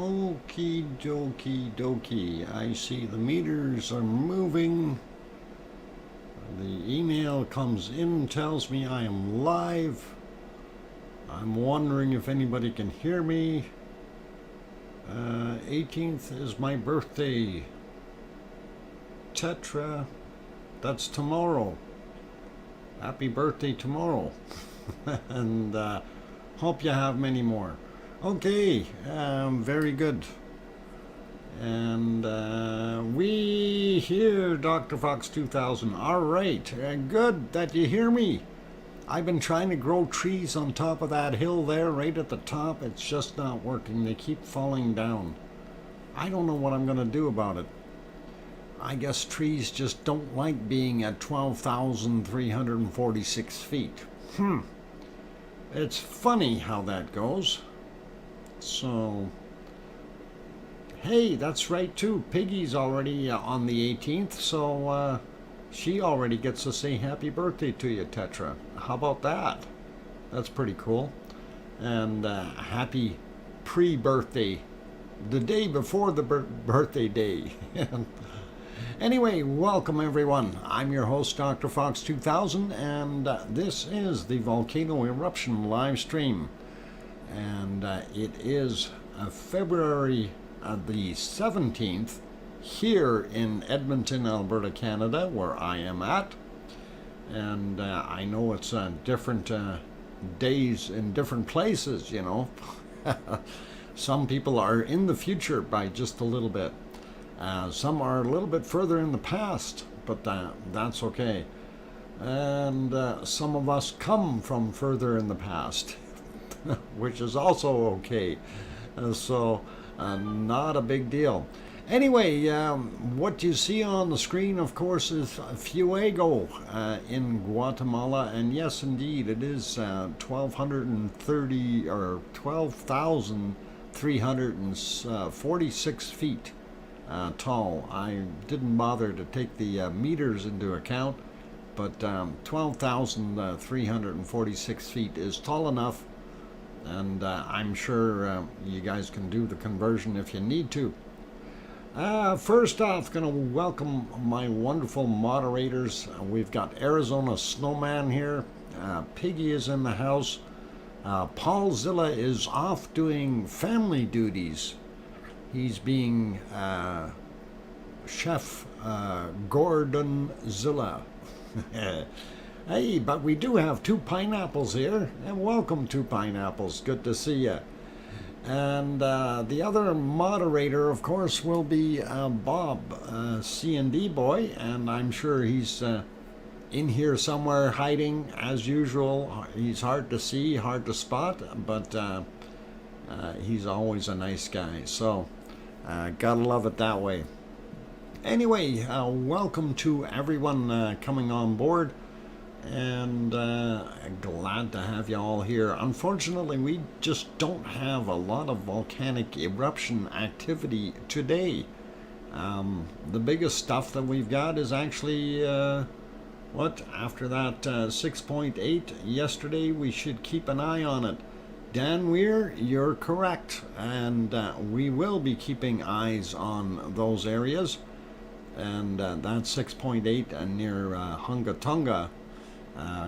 Okie dokie dokie. I see the meters are moving. The email comes in, tells me I am live. I'm wondering if anybody can hear me. 18th is my birthday. Tetra, that's tomorrow. Happy birthday tomorrow. And hope you have many more. Okay, very good. And we hear DrFox2000. All right, good that you hear me. I've been trying to grow trees on top of that hill there, right at the top. It's just not working. They keep falling down. I don't know what I'm going to do about it. I guess trees just don't like being at 12,346 feet. It's funny how that goes. So, hey, that's right too. Piggy's already on the 18th, so she already gets to say happy birthday to you, Tetra. How about that? That's pretty cool. And happy pre-birthday, the day before the birthday day. Anyway, welcome everyone. I'm your host, DrFox2000, and this is the Volcano Eruption live stream. And it is February the 17th here in Edmonton, Alberta, Canada, where I am at. And I know it's different days in different places, you know. Some people are in the future by just a little bit. Some are a little bit further in the past, but that's okay. And some of us come from further in the past, which is also okay. So not a big deal. Anyway, what you see on the screen, of course, is Fuego in Guatemala, and yes, indeed, it is 1,230 or 12,346 feet tall. I didn't bother to take the meters into account, but 12,346 feet is tall enough, and I'm sure you guys can do the conversion if you need to. First off, going to welcome my wonderful moderators. We've got Arizona Snowman here. Piggy is in the house. Paul Zilla is off doing family duties. He's being Chef Gordon Zilla. Hey, but we do have two pineapples here. And welcome, two pineapples. Good to see you. And the other moderator, of course, will be Bob, C&D boy, and I'm sure he's in here somewhere hiding as usual. He's hard to see, hard to spot, but he's always a nice guy, so gotta love it that way. Anyway, welcome to everyone coming on board. And glad to have you all here. Unfortunately, we just don't have a lot of volcanic eruption activity today. The biggest stuff that we've got is actually after that 6.8 yesterday. We should keep an eye on it. Dan Weir, you're correct, and we will be keeping eyes on those areas. And that 6.8 near Hungatonga,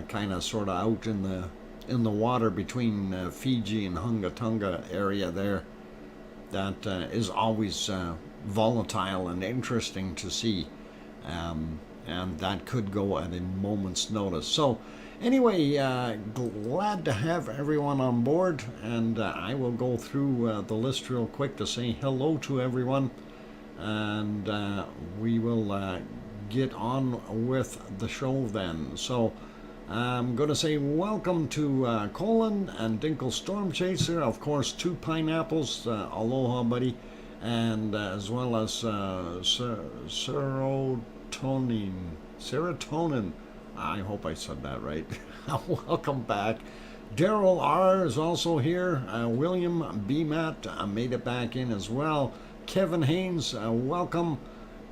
kind of sort of out in the water between Fiji and Hungatonga area there. That is always volatile and interesting to see, and that could go at a moment's notice. So anyway, glad to have everyone on board, and I will go through the list real quick to say hello to everyone, and we will get on with the show then. So I'm going to say welcome to Colin and Dinkle Storm Chaser, of course, two pineapples, aloha buddy, and as well as serotonin, I hope I said that right. Welcome back. Daryl R is also here. William B. Matt made it back in as well. Kevin Haynes, welcome.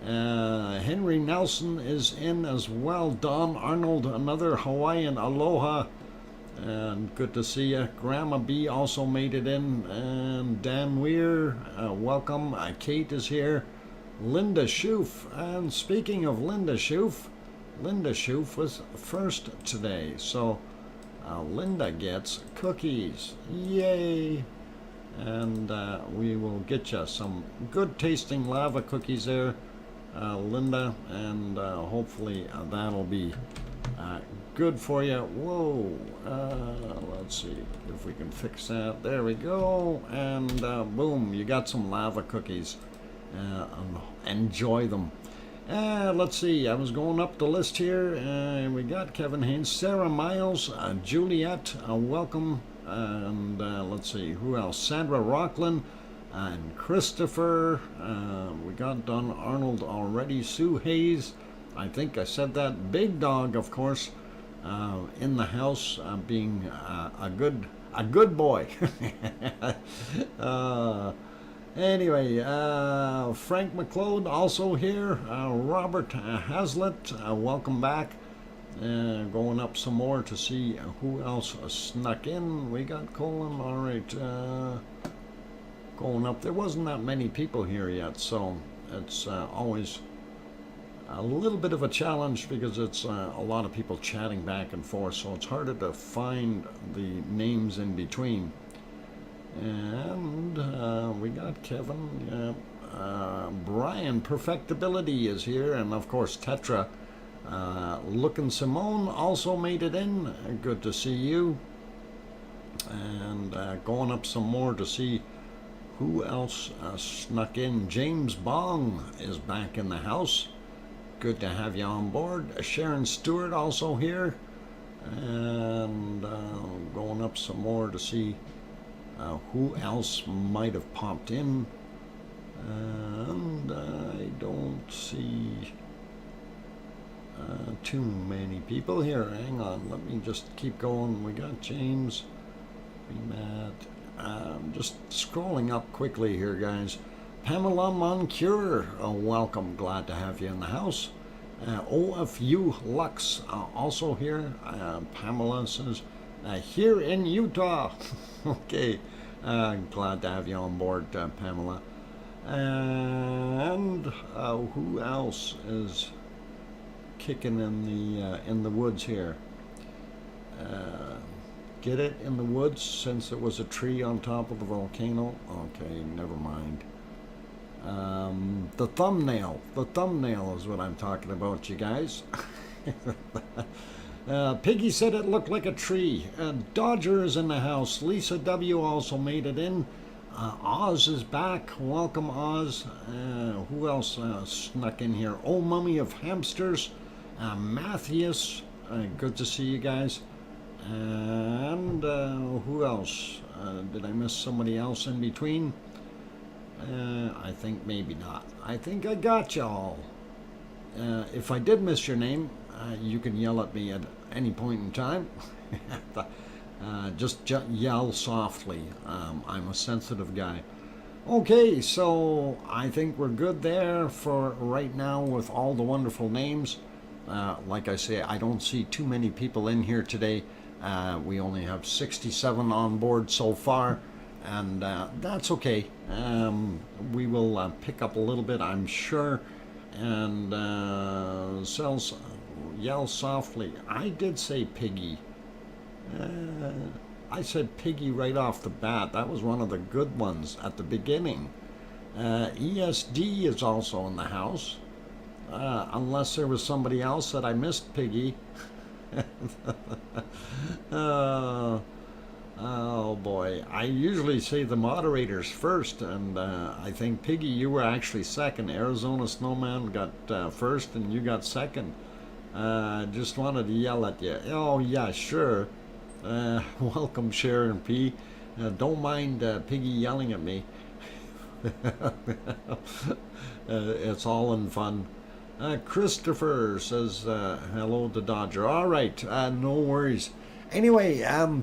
Henry Nelson is in as well. Don Arnold, another Hawaiian aloha. And good to see you. Grandma B also made it in. And Dan Weir, welcome. Kate is here. Linda Schoof. And speaking of Linda Schoof was first today. So Linda gets cookies. Yay! And we will get you some good tasting lava cookies there, Linda. And hopefully that'll be good for you. Whoa, let's see if we can fix that. There we go. And boom, you got some lava cookies. Enjoy them. Let's see, I was going up the list here, and we got Kevin Haynes, Sarah Miles, Juliet, welcome. And let's see, who else? Sandra Rockland and Christopher. We got Don Arnold already. Sue Hayes, I think I said that. Big Dog, of course, in the house, being a good boy. Anyway, Frank McLeod also here. Robert Hazlitt, welcome back. Going up some more to see who else snuck in. We got Colin, all right. Going up. There wasn't that many people here yet, so it's always a little bit of a challenge because it's a lot of people chatting back and forth, so it's harder to find the names in between. And we got Kevin, Brian Perfectibility is here, and of course Tetra. Looking Simone also made it in. Good to see you. And going up some more to see who else snuck in. James Bong is back in the house. Good to have you on board. Sharon Stewart also here. And going up some more to see who else might have popped in. And I don't see too many people here. Hang on, let me just keep going. We got James, Matt. Just scrolling up quickly here, guys. Pamela Moncure, welcome. Glad to have you in the house. OFU Lux also here. Pamela says, here in Utah. Okay, glad to have you on board, Pamela. And who else is kicking in the woods here? Get it, in the woods, since it was a tree on top of the volcano? Okay, never mind. The thumbnail is what I'm talking about, you guys. Piggy said it looked like a tree. Dodger is in the house. Lisa W also made it in. Oz is back. Welcome, Oz. Who else snuck in here? Oh, Mummy of Hamsters. Matthias. Good to see you guys. And who else? Did I miss somebody else in between? I think maybe not. I think I got y'all. If I did miss your name, you can yell at me at any point in time. Just yell softly. I'm a sensitive guy. Okay, so I think we're good there for right now with all the wonderful names. Like I say, I don't see too many people in here today. We only have 67 on board so far, and that's okay. We will pick up a little bit, I'm sure, and yell softly. I did say Piggy. I said Piggy right off the bat. That was one of the good ones at the beginning. ESD is also in the house. Unless there was somebody else that I missed, Piggy. Oh boy. I usually say the moderators first, and I think, Piggy, you were actually second. Arizona Snowman got first, and you got second. Just wanted to yell at you. Oh, yeah, sure. Welcome, Sharon P. Don't mind Piggy yelling at me. It's all in fun. Christopher says hello to Dodger. All right, no worries. Anyway,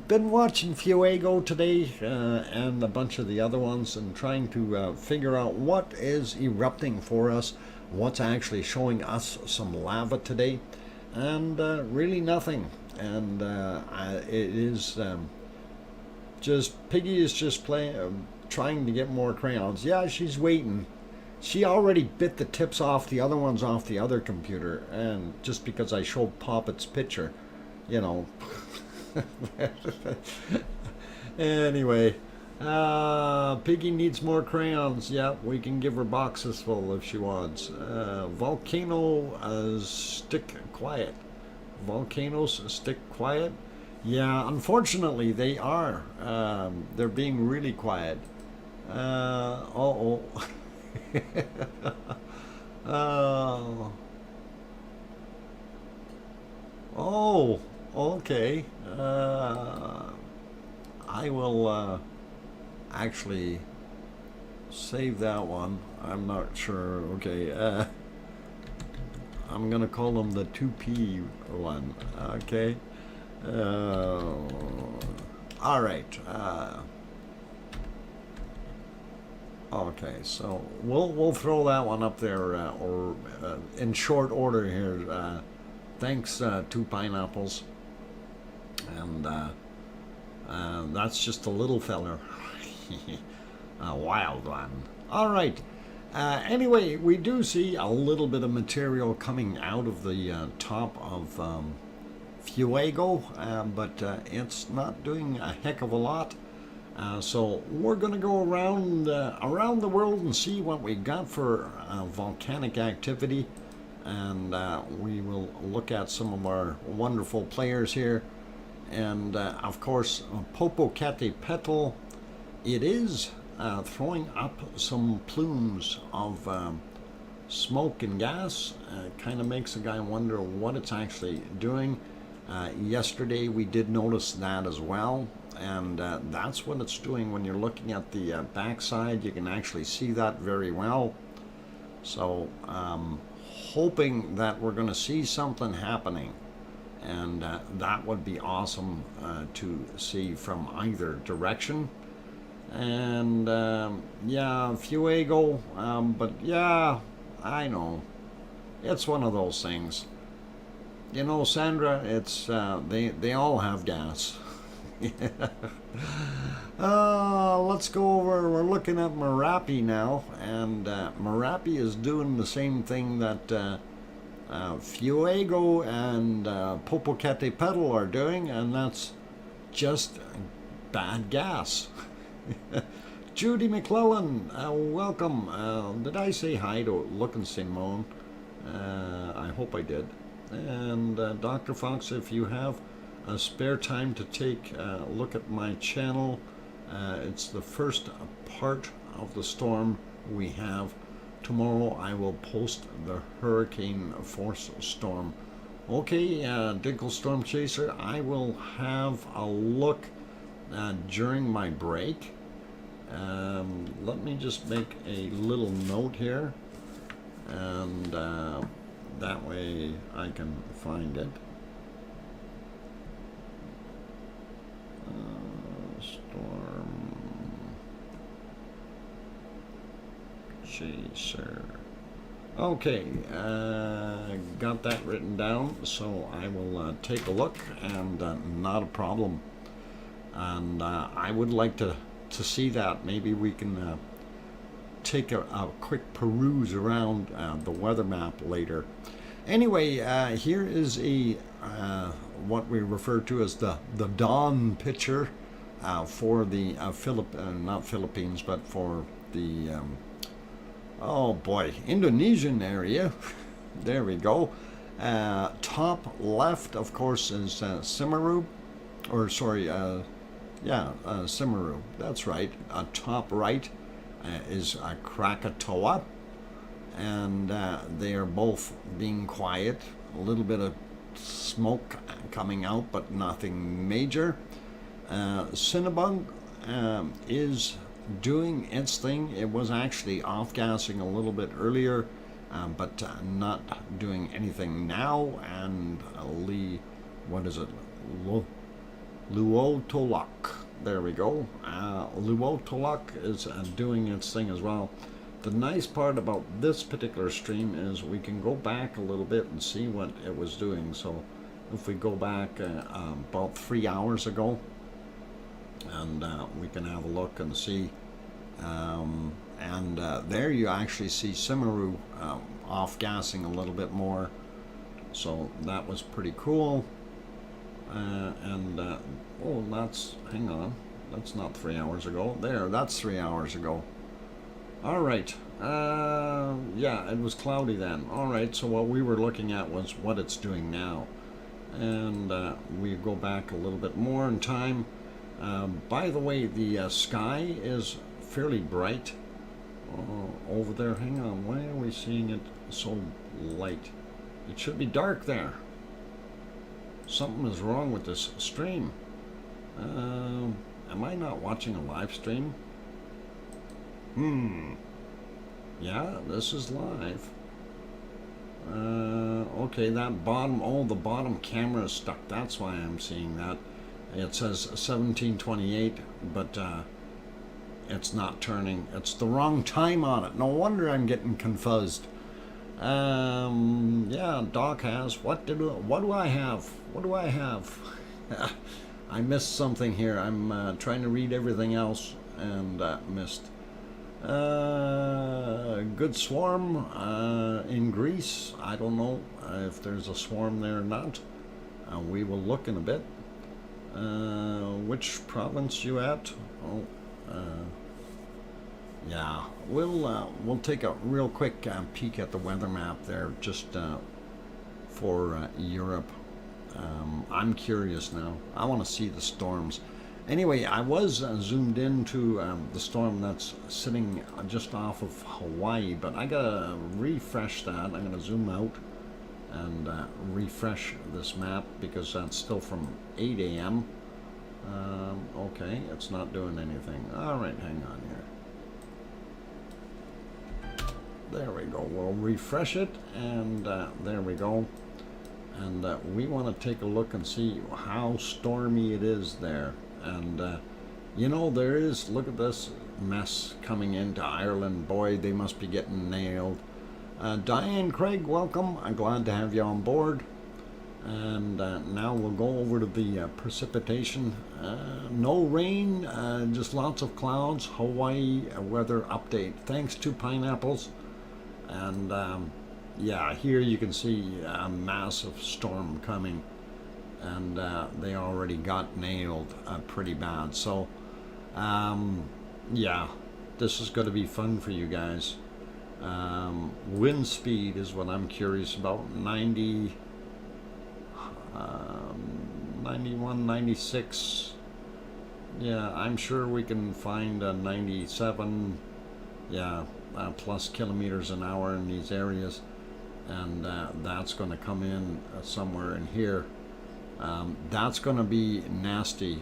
been watching Fuego today and a bunch of the other ones, and trying to figure out what is erupting for us, what's actually showing us some lava today, and really nothing. and it is just Piggy is just playing, trying to get more crayons. Yeah, she's waiting. She already bit the tips off the other ones off the other computer, and just because I showed Poppet's picture, you know. Anyway, Piggy needs more crayons. Yeah, we can give her boxes full if she wants. Volcano stick quiet. Volcanoes stick quiet. Yeah, unfortunately they are. They're being really quiet. Uh-oh. Oh. Oh, okay. I will actually save that one. I'm not sure. Okay. I'm gonna call them the 2P one. Okay. All right. Okay, so we'll throw that one up there, or in short order here. Thanks, Two Pineapples, and that's just a little feller, a wild one. All right. Anyway, we do see a little bit of material coming out of the top of Fuego, but it's not doing a heck of a lot. So we're going to go around the world and see what we got for volcanic activity, and we will look at some of our wonderful players here, and of course Popocatépetl. It is throwing up some plumes of smoke and gas. Kind of makes the guy wonder what it's actually doing. Yesterday we did notice that as well, and that's what it's doing. When you're looking at the backside, you can actually see that very well. So hoping that we're going to see something happening, and that would be awesome to see from either direction. And yeah, Fuego, but yeah, I know it's one of those things. You know, Sandra, it's they all have gas. Let's go over. We're looking at Merapi now, and Merapi is doing the same thing that Fuego and Popocatépetl are doing, and that's just bad gas. Judy McClellan, welcome. Did I say hi to Lookin' Simone? I hope I did. And Dr. Fox, if you have a spare time to take a look at my channel, it's the first part of the storm we have. Tomorrow I will post the hurricane force storm. Okay, Dinkle Storm Chaser, I will have a look during my break. Let me just make a little note here, and that way I can find it. Storm Chaser. Okay, got that written down, so I will take a look, and not a problem. And I would like to see that. Maybe we can take a quick peruse around the weather map later. Anyway, here is a what we refer to as the dawn picture for the not Philippines, but for the oh boy, Indonesian area. There we go. Top left, of course, is Semeru, or sorry, yeah, Semeru. That's right. Top right is Krakatoa, and they are both being quiet. A little bit of smoke coming out, but nothing major. Cinnabon is doing its thing. It was actually off-gassing a little bit earlier, but not doing anything now. And what is it? Luotolak. There we go. Luotolak is doing its thing as well. The nice part about this particular stream is we can go back a little bit and see what it was doing. So if we go back about 3 hours ago, and we can have a look and see. And there you actually see Simaru off-gassing a little bit more. So that was pretty cool. Oh, hang on, that's not 3 hours ago. There, that's 3 hours ago. All right, yeah, it was cloudy then. All right, so what we were looking at was what it's doing now. And we go back a little bit more in time. By the way, the sky is fairly bright over there. Hang on, why are we seeing it so light? It should be dark there. Something is wrong with this stream. Am I not watching a live stream? Yeah, this is live. Okay, that bottom, the bottom camera is stuck. That's why I'm seeing that. It says 1728, but it's not turning. It's the wrong time on it. No wonder I'm getting confused. Yeah, Doc has. What do I have? What do I have? I missed something here. I'm trying to read everything else and missed. Good swarm in Greece. I don't know if there's a swarm there or not. We will look in a bit. Which province you at? Oh, yeah. We'll take a real quick peek at the weather map there, just for Europe. I'm curious now. I want to see the storms. Anyway, I was zoomed into the storm that's sitting just off of Hawaii, but I gotta refresh that. I'm gonna zoom out and refresh this map because that's still from 8 a.m. Okay, it's not doing anything. All right, hang on here. There we go. We'll refresh it, and there we go. And we want to take a look and see how stormy it is there. And you know, there is, look at this mess coming into Ireland. Boy, they must be getting nailed. Diane Craig, welcome. I'm glad to have you on board. And now we'll go over to the precipitation. No rain, just lots of clouds. Hawaii weather update. Thanks to pineapples. And yeah, here you can see a massive storm coming. And they already got nailed pretty bad. So, yeah, this is going to be fun for you guys. Wind speed is what I'm curious about. 90, 91, 96. Yeah, I'm sure we can find a 97, yeah, plus kilometers an hour in these areas. And that's going to come in somewhere in here. That's going to be nasty.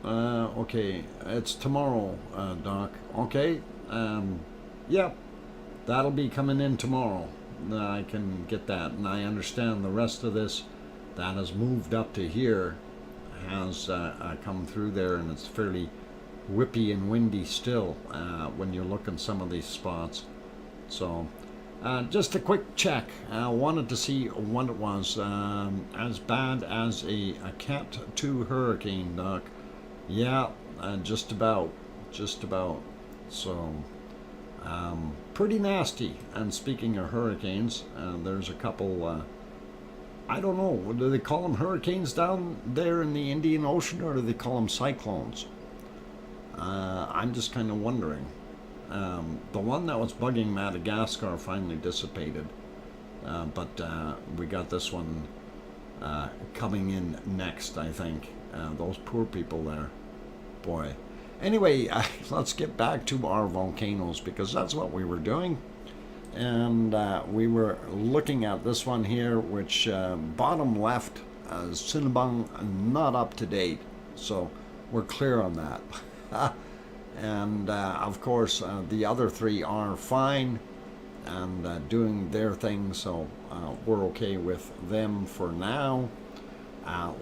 Okay, it's tomorrow, Doc. Okay, yeah, that'll be coming in tomorrow. I can get that, and I understand the rest of this that has moved up to here has come through there, and it's fairly whippy and windy still when you look in some of these spots. So just a quick check. I wanted to see what it was. As bad as a Cat 2 hurricane, Doc. Yeah, just about. So pretty nasty. And speaking of hurricanes, there's a couple, I don't know, do they call them hurricanes down there in the Indian Ocean, or do they call them cyclones? I'm just kind of wondering. The one that was bugging Madagascar finally dissipated, but we got this one coming in next, I think. Those poor people there, boy. Anyway, let's get back to our volcanoes, because that's what we were doing. And we were looking at this one here, which bottom left, Sinabung, not up to date, so we're clear on that. And of course the other three are fine and doing their thing, so we're okay with them for now.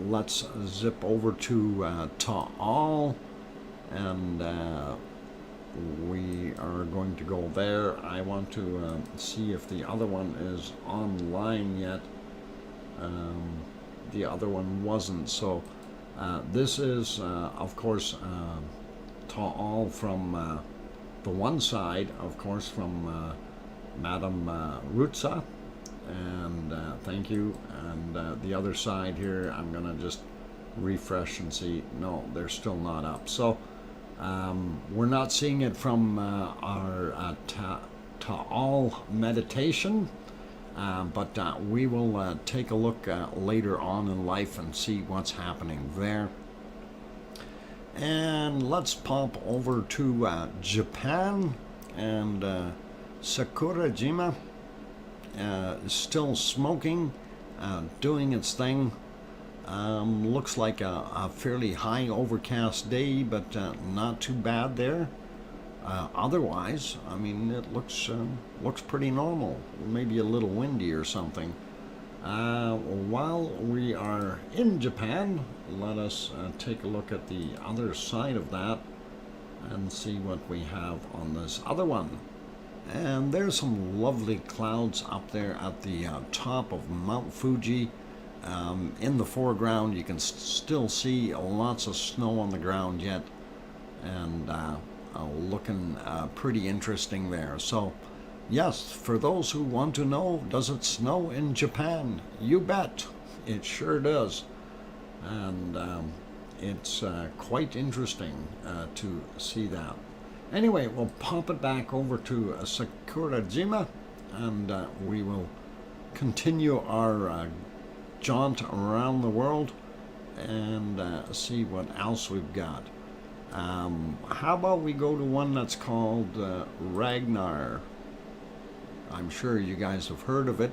Let's zip over to Taal, and we are going to go there. I want to see if the other one is online yet. The other one wasn't, so this is of course Ta'al from the one side, of course, from Madam Rutsa, and thank you, and the other side here, I'm gonna just refresh and see. No, they're still not up, so we're not seeing it from our Ta'al meditation, but we will take a look later on in life and see what's happening there. And let's pop over to Japan, and Sakurajima is still smoking, doing its thing. Looks like a fairly high overcast day, but not too bad there. Otherwise, I mean, it looks pretty normal. Maybe a little windy or something. While we are in Japan, let us take a look at the other side of that and see what we have on this other one. And there's some lovely clouds up there at the top of Mount Fuji. In the foreground, you can still see lots of snow on the ground yet, and looking pretty interesting there. So yes, for those who want to know, does it snow in Japan? You bet, it sure does. And it's quite interesting to see that. Anyway, we'll pop it back over to Sakurajima, and we will continue our jaunt around the world and see what else we've got. How about we go to one that's called Ragnar? I'm sure you guys have heard of it.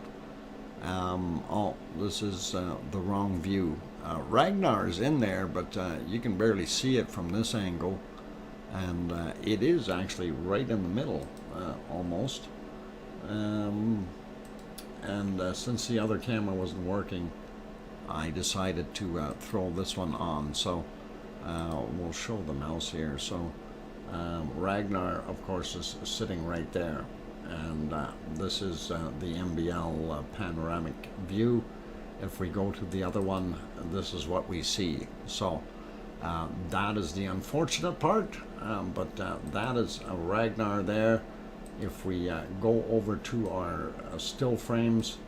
Oh, this is the wrong view. Ragnar is in there, but you can barely see it from this angle, and it is actually right in the middle, almost. And since the other camera wasn't working, I decided to throw this one on. So we'll show the mouse here. So Ragnar, of course, is sitting right there, and this is the MBL panoramic view. If we go to the other one, this is what we see. So that is the unfortunate part, but that is a Ragnar there. If we go over to our still frames,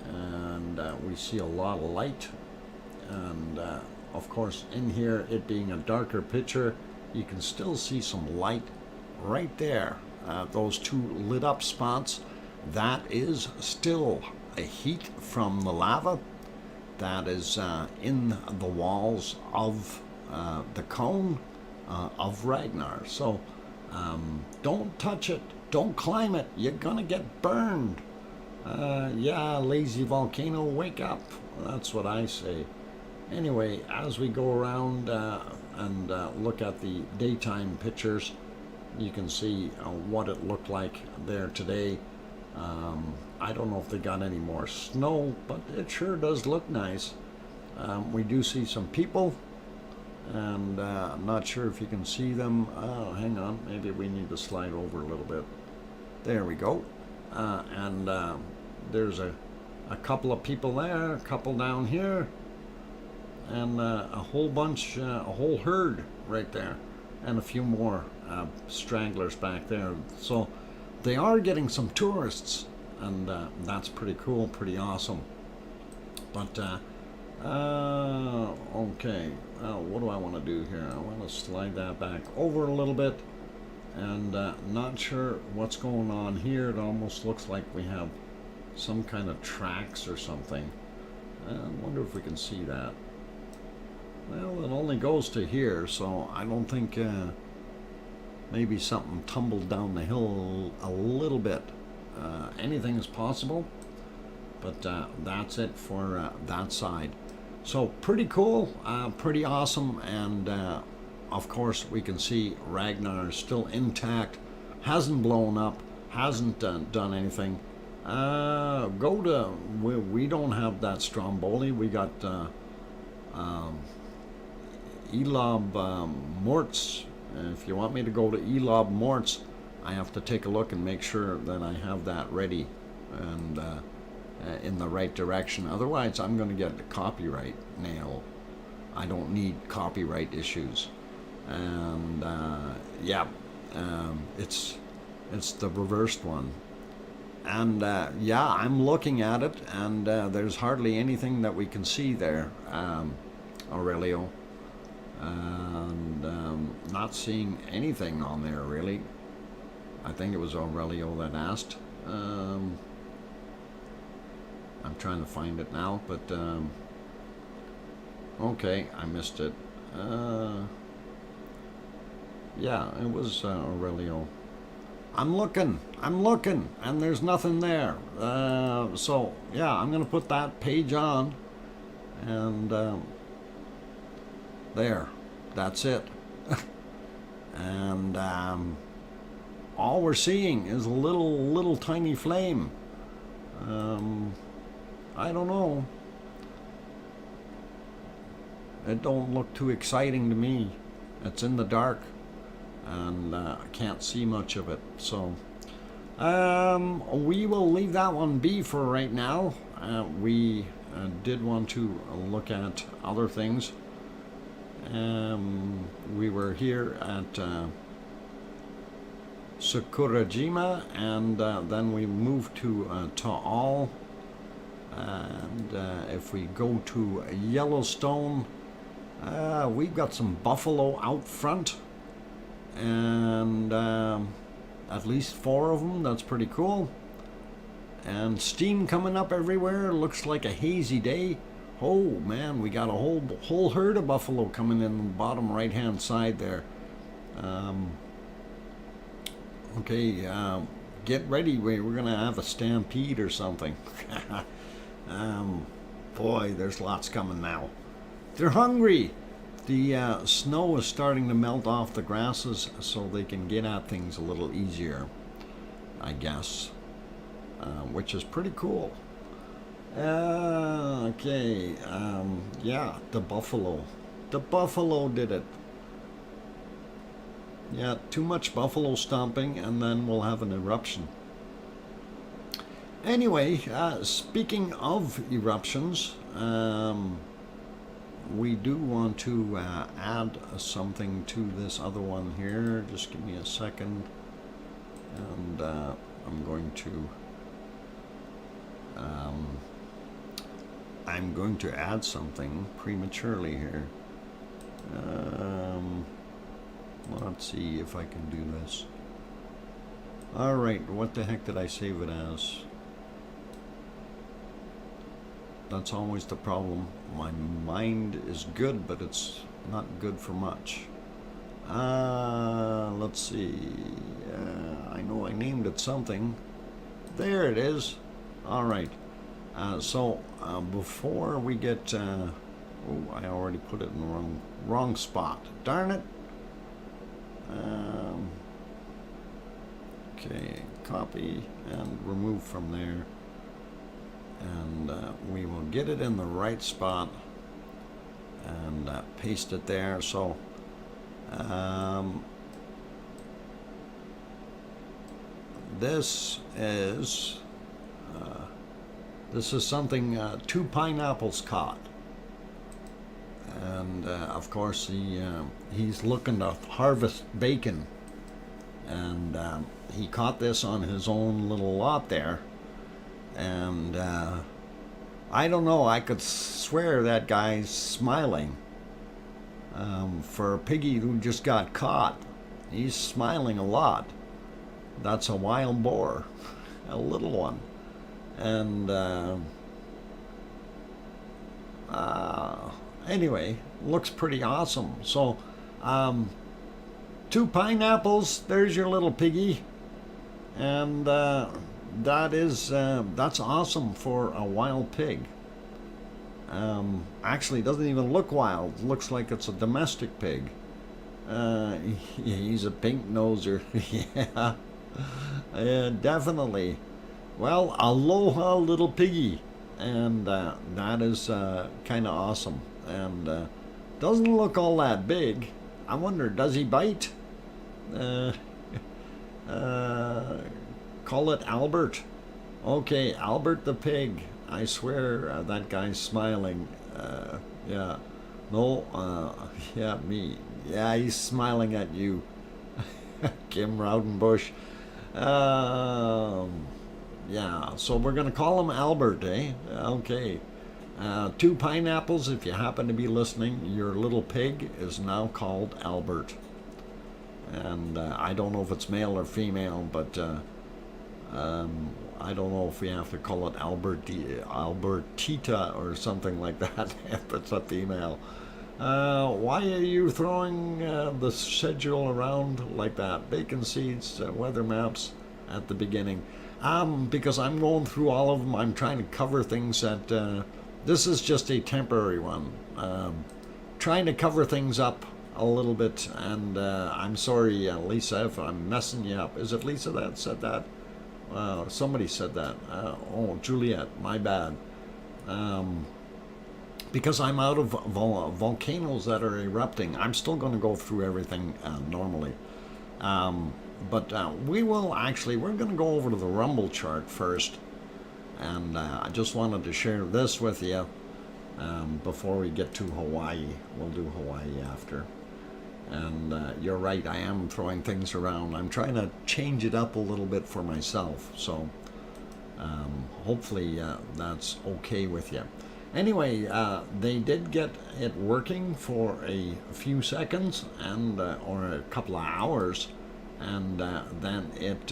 and we see a lot of light, and of course in here, it being a darker picture, you can still see some light right there. Those two lit up spots, that is still a heat from the lava that is in the walls of the cone of Ragnar. So don't touch it, don't climb it, you're gonna get burned. Yeah, lazy volcano, wake up. That's what I say. Anyway, as we go around and look at the daytime pictures, you can see what it looked like there today. I don't know if they got any more snow, but it sure does look nice. We do see some people, and I'm not sure if you can see them. Hang on, maybe we need to slide over a little bit. There we go. And there's a couple of people there, a couple down here, and a whole bunch, a whole herd right there, and a few more stragglers back there. So they are getting some tourists, and that's pretty cool, pretty awesome. But okay, what do I want to do here? I want to slide that back over a little bit, and not sure what's going on here. It almost looks like we have some kind of tracks or something. I wonder if we can see that. Well, it only goes to here, so I don't think maybe something tumbled down the hill a little bit. Anything is possible, but that's it for that side. So pretty cool, pretty awesome, and of course we can see Ragnar is still intact, hasn't blown up, hasn't done anything. Go to, we don't have that Stromboli, we got Elab Mortz If you want me to go to Elob Morts, I have to take a look and make sure that I have that ready and in the right direction. Otherwise, I'm going to get the copyright nailed. I don't need copyright issues. And yeah, it's the reversed one. And yeah, I'm looking at it, and there's hardly anything that we can see there, Aurelio. And not seeing anything on there, really. I think it was Aurelio that asked. I'm trying to find it now, but okay, I missed it. Yeah, it was Aurelio. I'm looking, and there's nothing there. So, yeah, I'm going to put that page on, and there, that's it. And all we're seeing is a little tiny flame. I don't know. It don't look too exciting to me. It's in the dark, and I can't see much of it. So we will leave that one be for right now. We did want to look at other things. We were here at Sakurajima, and then we moved to Taal. And if we go to Yellowstone, we've got some buffalo out front, and at least 4 of them. That's pretty cool. And steam coming up everywhere. Looks like a hazy day. Oh man, we got a whole herd of buffalo coming in the bottom right hand side there. Okay, get ready. We're gonna have a stampede or something. Boy, there's lots coming now. They're hungry. The snow is starting to melt off the grasses, so they can get at things a little easier, I guess, which is pretty cool. Okay, yeah, the buffalo. The buffalo did it. Yeah, too much buffalo stomping, and then we'll have an eruption. Anyway, speaking of eruptions, we do want to add something to this other one here. Just give me a second, and I'm going to add something prematurely here. Let's see if I can do this. Alright, what the heck did I save it as? That's always the problem. My mind is good, but it's not good for much. Let's see. I know I named it something. There it is. Alright. So before we get... oh, I already put it in the wrong spot. Darn it. Okay, copy and remove from there, and we will get it in the right spot and paste it there. So this is something 2 pineapples caught. And of course he's looking to harvest bacon, and he caught this on his own little lot there, and I don't know, I could swear that guy's smiling. For a piggy who just got caught, he's smiling a lot. That's a wild boar, a little one. And anyway, looks pretty awesome. So 2 pineapples, there's your little piggy, and that's awesome for a wild pig. Actually, it doesn't even look wild. It looks like it's a domestic pig. He's a pink noser. Yeah, definitely. Well, aloha, little piggy. And that is kind of awesome. And doesn't look all that big. I wonder, does he bite? Uh, call it Albert. Okay, Albert the pig. I swear that guy's smiling. Yeah. No, yeah, me. Yeah, he's smiling at you. Kim Rowdenbush. Yeah, so we're going to call him Albert, eh? Okay. 2 pineapples, if you happen to be listening, your little pig is now called Albert. And I don't know if it's male or female, but I don't know if we have to call it Albertita or something like that if it's a female. Why are you throwing the schedule around like that? Bacon seeds, weather maps at the beginning. Because I'm going through all of them. I'm trying to cover things that... this is just a temporary one. Trying to cover things up a little bit. And I'm sorry, Lisa, if I'm messing you up. Is it Lisa that said that? Somebody said that. Oh, Juliet, my bad. Because I'm out of volcanoes that are erupting, I'm still going to go through everything normally. But we're going to go over to the rumble chart first. And I just wanted to share this with you before we get to Hawaii. We'll do Hawaii after. And you're right, I am throwing things around. I'm trying to change it up a little bit for myself. So hopefully that's okay with you. Anyway, they did get it working for a few seconds and or a couple of hours. And then it,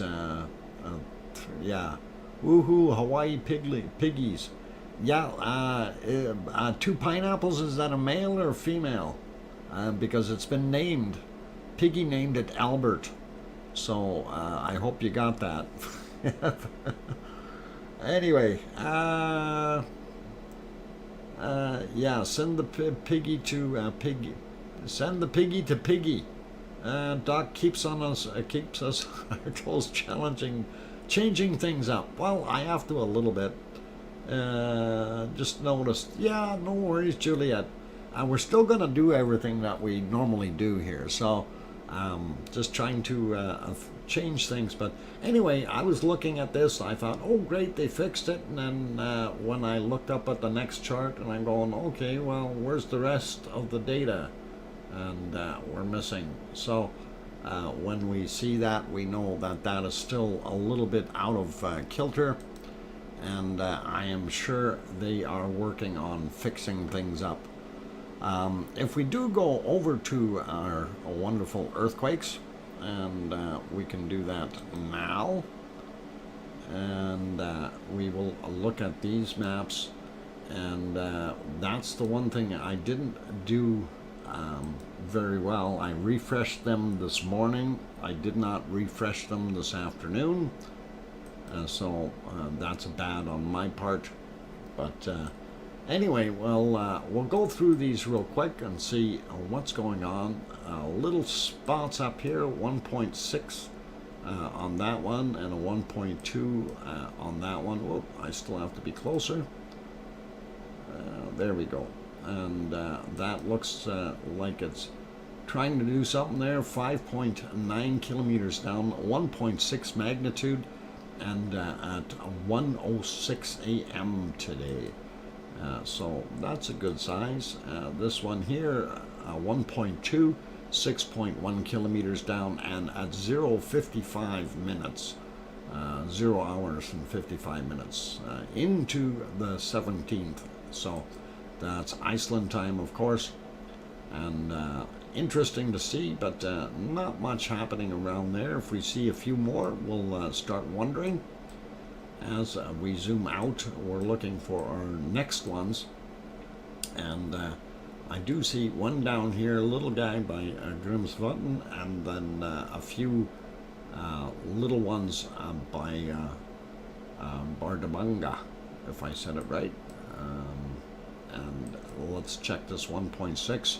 yeah, woohoo, Hawaii piggies. Yeah, 2 pineapples, is that a male or female? Because it's been named. Piggy named it Albert. So I hope you got that. Anyway, yeah, send the piggy to Piggy. Send the piggy to Piggy. Doc keeps us our toes changing things up. Well, I have to a little bit. Just noticed. Yeah, no worries, Juliet. We're still going to do everything that we normally do here. So, just trying to change things. But anyway, I was looking at this. I thought, oh, great, they fixed it. And then when I looked up at the next chart, and I'm going, okay, well, where's the rest of the data? And we're missing. So when we see that, we know that that is still a little bit out of kilter. And I am sure they are working on fixing things up. If we do go over to our wonderful earthquakes, and we can do that now, and we will look at these maps, and that's the one thing I didn't do very well. I refreshed them this morning. I did not refresh them this afternoon, so that's bad on my part. But anyway, well, we'll go through these real quick and see what's going on. Little spots up here, 1.6 on that one, and a 1.2 on that one. Whoop, I still have to be closer. There we go. And that looks like it's trying to do something there. 5.9 kilometers down, 1.6 magnitude, and at 1:06 a.m. today. So that's a good size. This one here, 1.2, 6.1 kilometers down, and at 0:55 minutes, 0 hours and 55 minutes into the 17th. So that's Iceland time, of course, and interesting to see, but not much happening around there. If we see a few more, we'll start wondering. As we zoom out, we're looking for our next ones, and I do see one down here, a little guy by Grimsvutn, and then a few little ones by Bardamanga, if I said it right. And let's check this 1.6.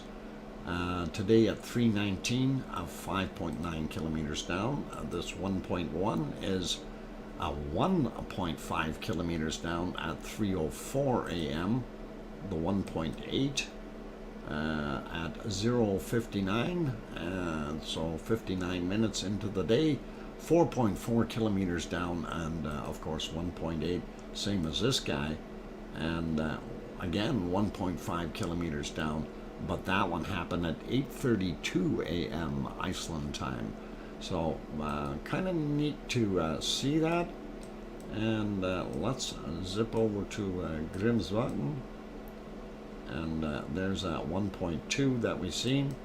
Today at 3:19, 5.9 kilometers down. This 1.1 is 1.5 kilometers down at 3:04 a.m. The 1.8 at 0:59, so 59 minutes into the day, 4.4 kilometers down, and of course 1.8, same as this guy, and again 1.5 kilometers down, but that one happened at 8:32 a.m. Iceland time. So kind of neat to see that. And let's zip over to Grimsvatn, and there's that 1.2 that we've seen.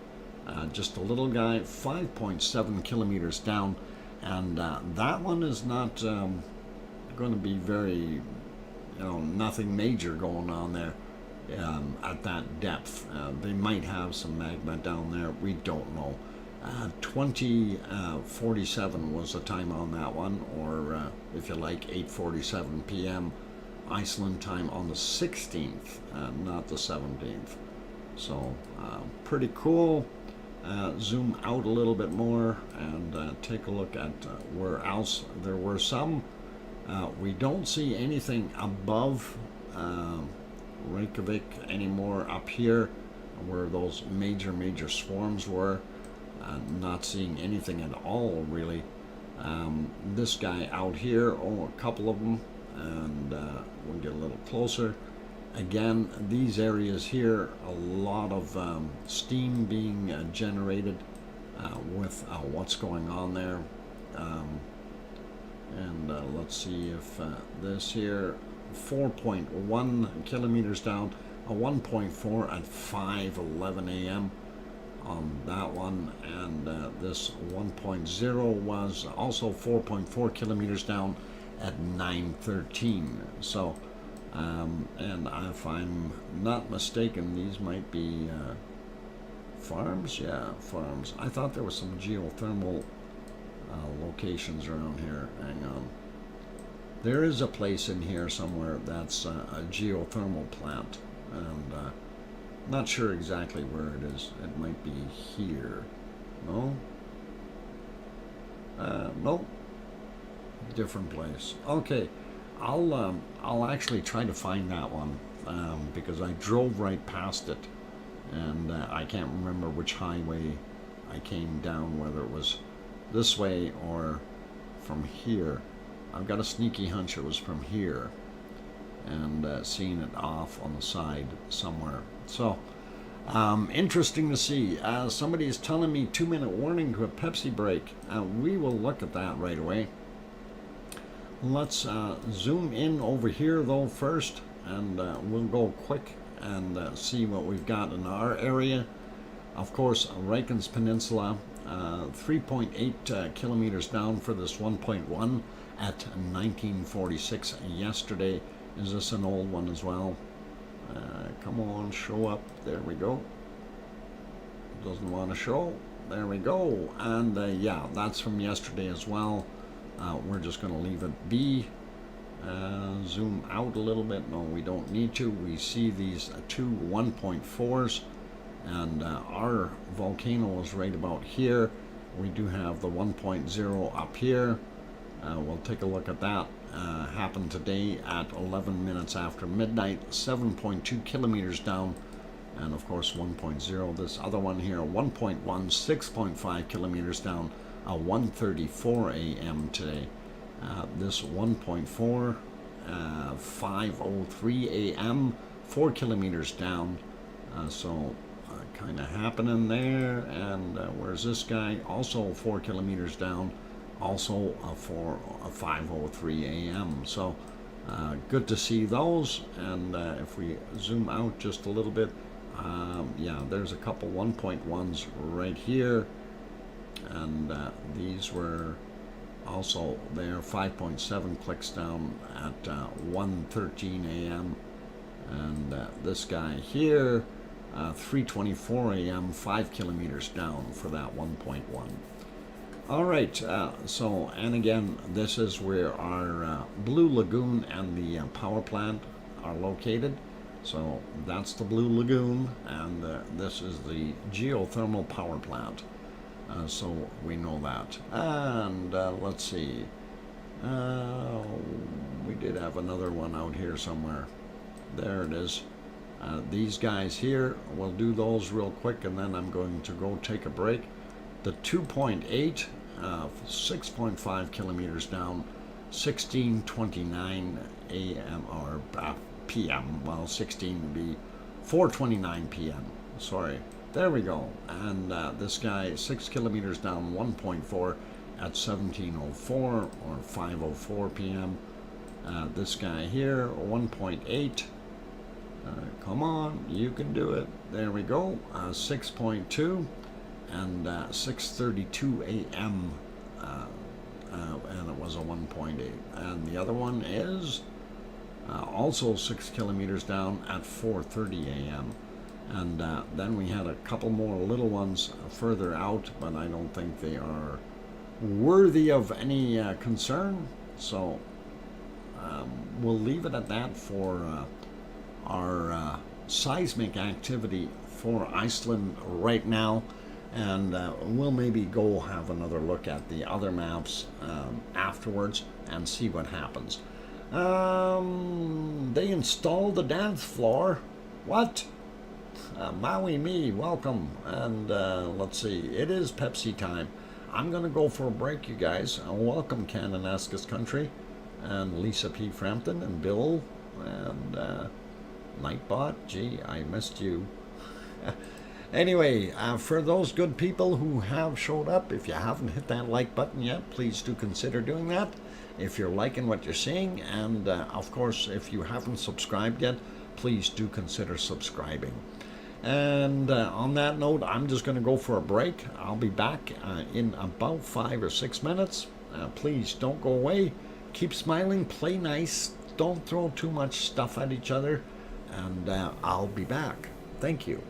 Just a little guy, 5.7 kilometers down, and that one is not going to be very, nothing major going on there at that depth. They might have some magma down there, we don't know. 20:47 was the time on that one, or if you like, 8:47 p.m. Iceland time on the 16th, not the 17th. So pretty cool. Zoom out a little bit more and take a look at where else there were some. We don't see anything above Reykjavik anymore up here where those major swarms were. Not seeing anything at all, really. This guy out here, a couple of them, and we'll get a little closer. Again, these areas here, a lot of steam being generated with what's going on there. And let's see if this here, 4.1 kilometers down, a 1.4 at 5:11 a.m. on that one, and this 1.0 was also 4.4 kilometers down at 9:13. So and if I'm not mistaken, these might be farms. Yeah, farms. I thought there was some geothermal locations around here. Hang on, there is a place in here somewhere that's a geothermal plant, and not sure exactly where it is. It might be here. No? Nope. Different place. Okay. I'll actually try to find that one because I drove right past it, and I can't remember which highway I came down, whether it was this way or from here. I've got a sneaky hunch it was from here, and seeing it off on the side somewhere. So, interesting to see. Somebody is telling me 2-minute warning to a Pepsi break. We will look at that right away. Let's zoom in over here though first, and we'll go quick and see what we've got in our area. Of course, Reykjanes Peninsula, 3.8 kilometers down for this 1.1 at 1946 yesterday. Is this an old one as well? Come on, show up. There we go. Doesn't want to show. There we go. And yeah, that's from yesterday as well. We're just going to leave it be. Zoom out a little bit. No, we don't need to. We see these two 1.4s, and our volcano is right about here. We do have the 1.0 up here. We'll take a look at that. Happened today at 11 minutes after midnight, 7.2 kilometers down, and of course 1.0. This other one here, 1.1, 6.5 kilometers down, 1:34 a.m. today. This 1.4, 5:03 a.m., 4 kilometers down. So kind of happening there. And where's this guy? Also 4 kilometers down. Also for 5:03 a.m. So good to see those. And if we zoom out just a little bit, yeah, there's a couple 1.1s right here, and these were also there. 5.7 clicks down at 1:13 a.m. and this guy here, 3:24 a.m., 5 kilometers down for that 1.1. All right, so, and again, this is where our Blue Lagoon and the power plant are located. So that's the Blue Lagoon, and this is the geothermal power plant. So we know that. And let's see. We did have another one out here somewhere. There it is. These guys here, we'll do those real quick, and then I'm going to go take a break. The 2.8, 6.5 kilometers down, 16:29 a.m. or p.m. Well, 16 would be 4:29 p.m. Sorry. There we go. And this guy, 6 kilometers down, 1.4 at 17:04 or 5:04 p.m. This guy here, 1.8. Come on, you can do it. There we go. 6.2 and 6:32 a.m. And it was a 1.8. And the other one is also 6 kilometers down at 4:30 a.m. And then we had a couple more little ones further out, but I don't think they are worthy of any concern. So we'll leave it at that for our seismic activity for Iceland right now. And we'll maybe go have another look at the other maps afterwards and see what happens. They installed the dance floor. What? Maui me, welcome. And let's see, it is Pepsi time. I'm going to go for a break, you guys. Welcome, Cananaskis Country, and Lisa P. Frampton, and Bill, and Nightbot. Gee, I missed you. Anyway, for those good people who have showed up, if you haven't hit that like button yet, please do consider doing that if you're liking what you're seeing. And of course, if you haven't subscribed yet, please do consider subscribing. And on that note, I'm just going to go for a break. I'll be back in about 5 or 6 minutes. Please don't go away. Keep smiling, play nice, don't throw too much stuff at each other, and I'll be back. Thank you.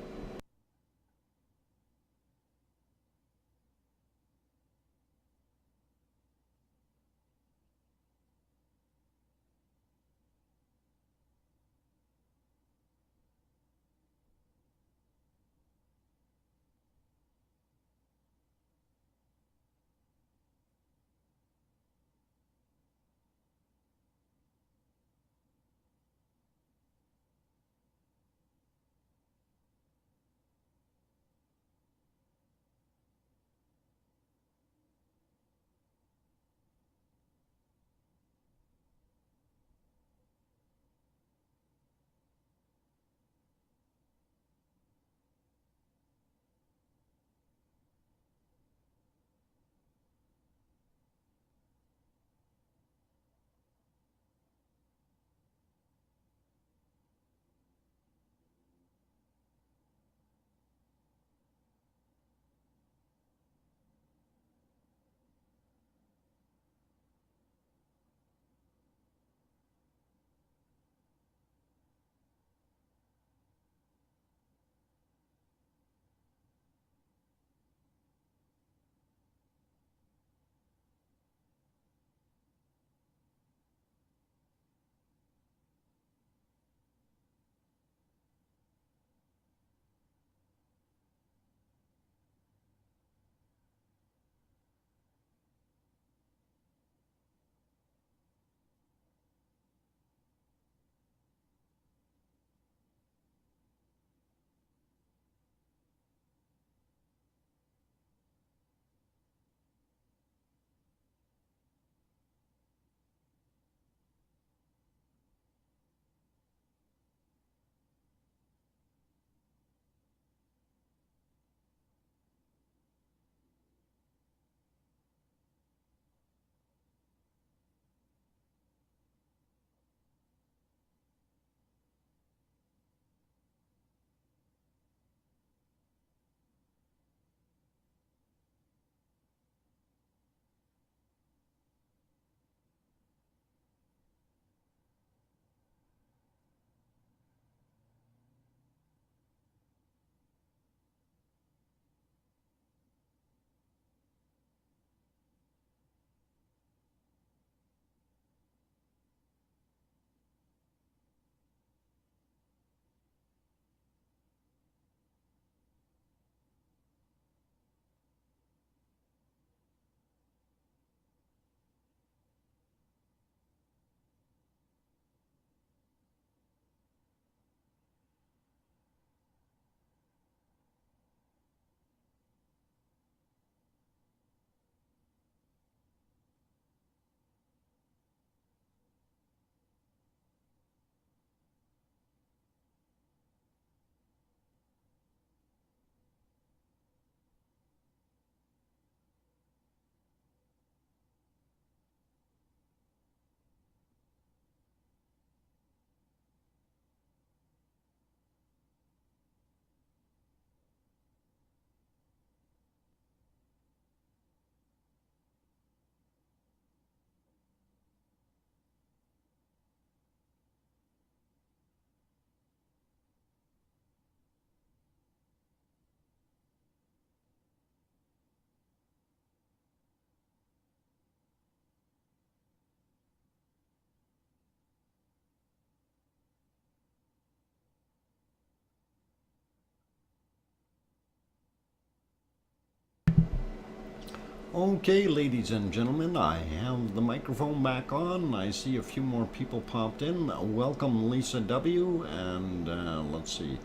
Okay, ladies and gentlemen, I have the microphone back on. I see a few more people popped in. Welcome, Lisa W. And let's see,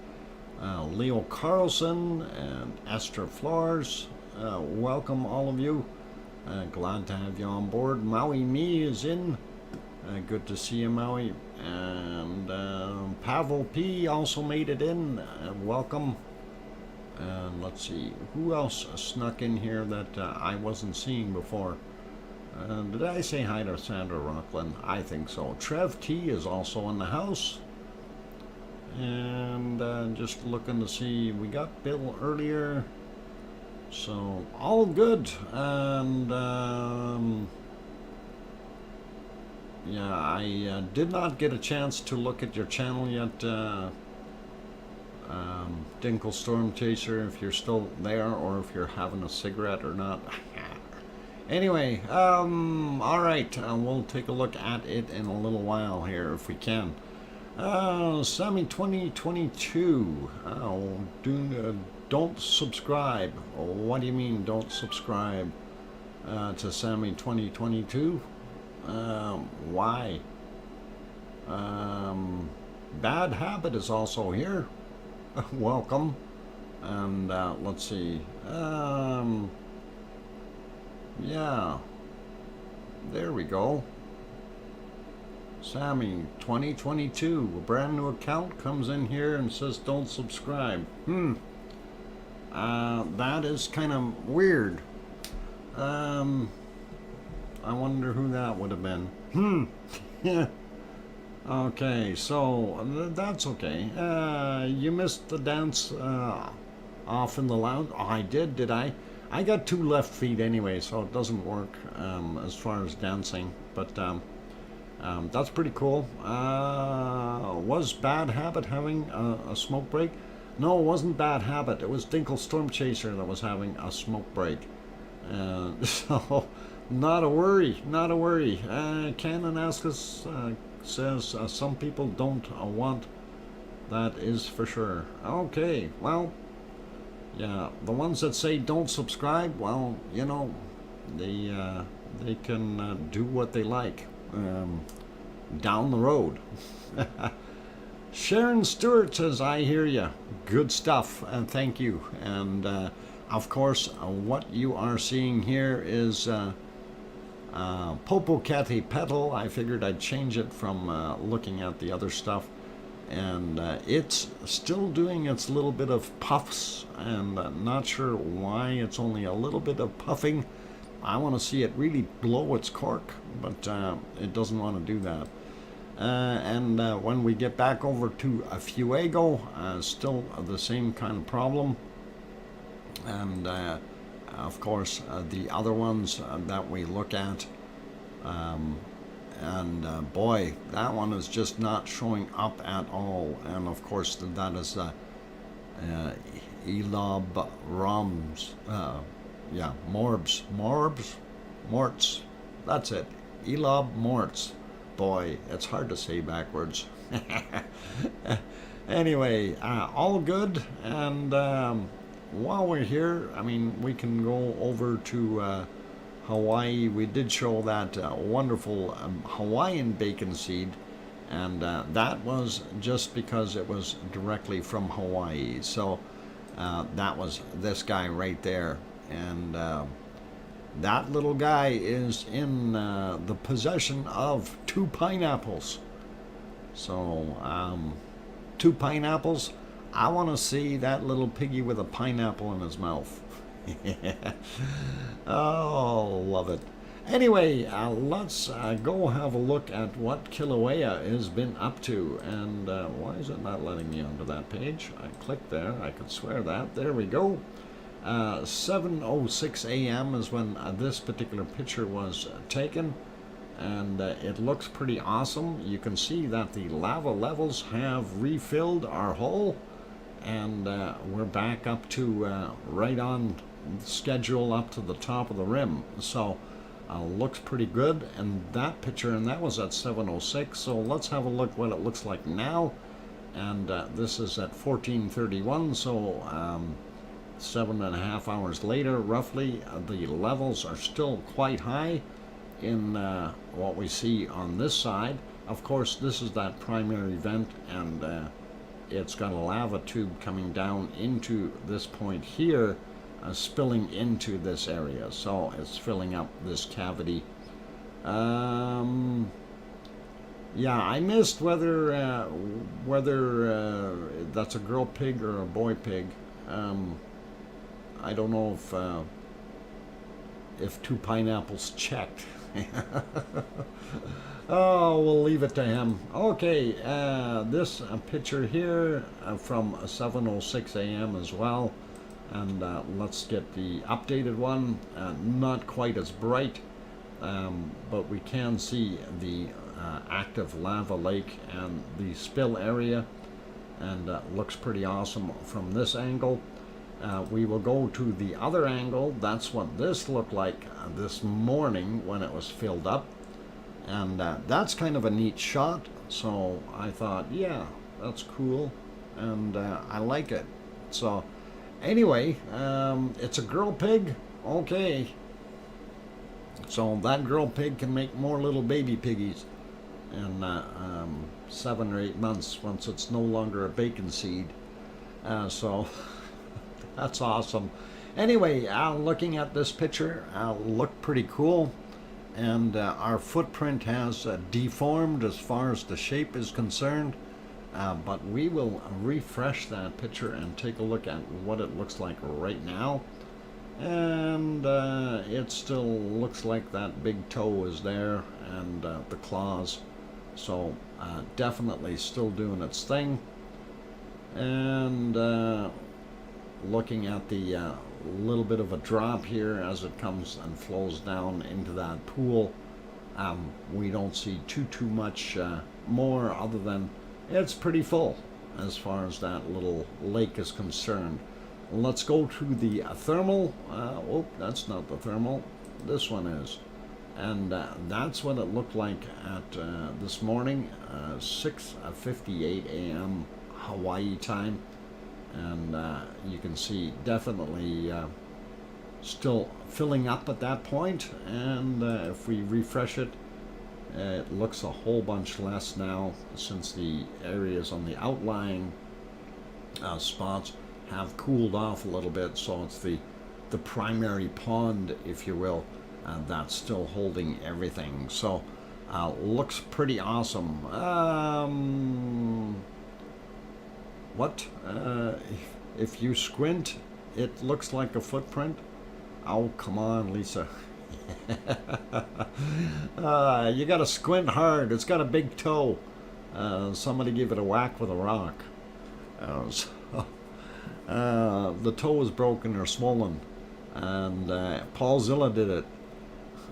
Leo Carlson and Esther Flores. Welcome, all of you. Glad to have you on board. Maui Me is in. Good to see you, Maui. And Pavel P also made it in. Welcome. And let's see, who else snuck in here that I wasn't seeing before? Did I say hi to Sandra Rockland? I think so. Trev T is also in the house. And just looking to see, we got Bill earlier. So, all good. And yeah, I did not get a chance to look at your channel yet. Dinkle Storm Chaser, if you're still there or if you're having a cigarette or not. Anyway, alright, we'll take a look at it in a little while here if we can. Sammy 2022, don't subscribe. What do you mean don't subscribe to Sammy 2022? Why? Bad Habit is also here. Welcome. And let's see, yeah, there we go. Sammy 2022, a brand new account, comes in here and says don't subscribe. That is kind of weird. I wonder who that would have been. Yeah. Okay, so that's okay. You missed the dance off in the lounge. Oh, I did I? I got two left feet anyway, so it doesn't work as far as dancing. But that's pretty cool. Was Bad Habit having a smoke break? No, it wasn't Bad Habit. It was Dinkle Storm Chaser that was having a smoke break. So, not a worry, not a worry. Canon asks us... says some people don't want, that is for sure. Okay, well, yeah, the ones that say don't subscribe, well, you know, they can do what they like down the road. Sharon Stewart says, I hear you. Good stuff, and thank you. And of course, what you are seeing here is Popocatépetl Petal. I figured I'd change it from looking at the other stuff, and it's still doing its little bit of puffs, and not sure why it's only a little bit of puffing. I want to see it really blow its cork, but it doesn't want to do that. And when we get back over to Fuego, still the same kind of problem. And of course, the other ones that we look at, boy, that one is just not showing up at all. And of course, that is Elob Roms, yeah, Morts, that's it, Elob Morts. Boy, it's hard to say backwards. Anyway, all good. And while we're here, I mean, we can go over to Hawaii. We did show that wonderful Hawaiian bacon seed, and that was just because it was directly from Hawaii. So that was this guy right there, and that little guy is in the possession of 2 pineapples. So 2 pineapples. I want to see that little piggy with a pineapple in his mouth. Oh, love it. Anyway, let's go have a look at what Kilauea has been up to. And why is it not letting me onto that page? I clicked there. I could swear that. There we go. 7:06 a.m. is when this particular picture was taken. And it looks pretty awesome. You can see that the lava levels have refilled our hole. And we're back up to right on schedule up to the top of the rim. So looks pretty good. And that picture, and that was at 7:06. So let's have a look what it looks like now. And this is at 14:31. So 7.5 hours later, roughly, the levels are still quite high in what we see on this side. Of course, this is that primary vent, and it's got a lava tube coming down into this point here, spilling into this area. So it's filling up this cavity. Yeah, I missed whether that's a girl pig or a boy pig. I don't know if two pineapples checked. Oh, we'll leave it to him. Okay, this picture here from 7:06 a.m. as well, and let's get the updated one. Not quite as bright, but we can see the active lava lake and the spill area, and looks pretty awesome from this angle. We will go to the other angle. That's what this looked like this morning when it was filled up, and that's kind of a neat shot. So I thought, yeah, that's cool, and I like it. So anyway, it's a girl pig. Okay, so that girl pig can make more little baby piggies in 7 or 8 months once it's no longer a bacon seed. So that's awesome. Anyway, looking at this picture, looked pretty cool, and our footprint has deformed as far as the shape is concerned, but we will refresh that picture and take a look at what it looks like right now. And it still looks like that big toe is there, and the claws. So definitely still doing its thing. And looking at the little bit of a drop here as it comes and flows down into that pool, we don't see too much more, other than it's pretty full as far as that little lake is concerned. Let's go to the thermal. Oh, that's not the thermal. This one is. And that's what it looked like at this morning, 6:58 a.m. Hawaii time. And you can see definitely still filling up at that point. And if we refresh it, it looks a whole bunch less now, since the areas on the outlying spots have cooled off a little bit. So it's the primary pond, if you will, that's still holding everything. So looks pretty awesome. What? If you squint, it looks like a footprint. Oh, come on, Lisa. You gotta squint hard. It's got a big toe. Somebody give it a whack with a rock. The toe is broken or swollen, and Paulzilla did it,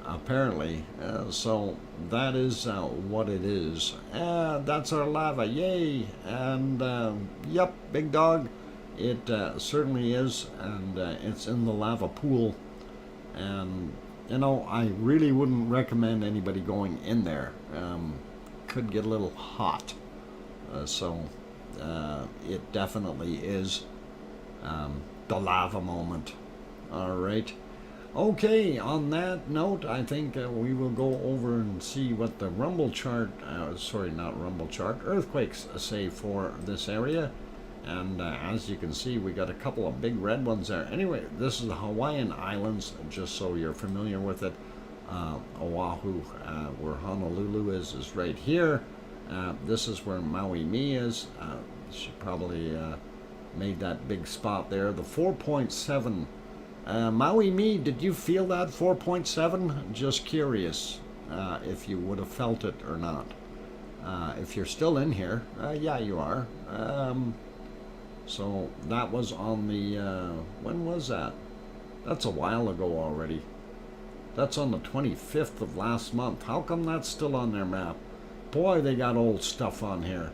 apparently. So that is what it is. That's our lava, yay! And yep, big dog, it certainly is, and it's in the lava pool. And you know, I really wouldn't recommend anybody going in there. Could get a little hot. So it definitely is the lava moment. All right. Okay, on that note, I think we will go over and see what the rumble chart, sorry, not rumble chart, earthquakes say for this area. And as you can see, we got a couple of big red ones there. Anyway, this is the Hawaiian Islands, just so you're familiar with it. Oahu, where Honolulu is right here. This is where Maui Mi is. She probably made that big spot there. The 4.7. Maui Mi, did you feel that 4.7? Just curious if you would have felt it or not. If you're still in here, yeah, you are. So that was on the, when was that? That's a while ago already. That's on the 25th of last month. How come that's still on their map? Boy, they got old stuff on here.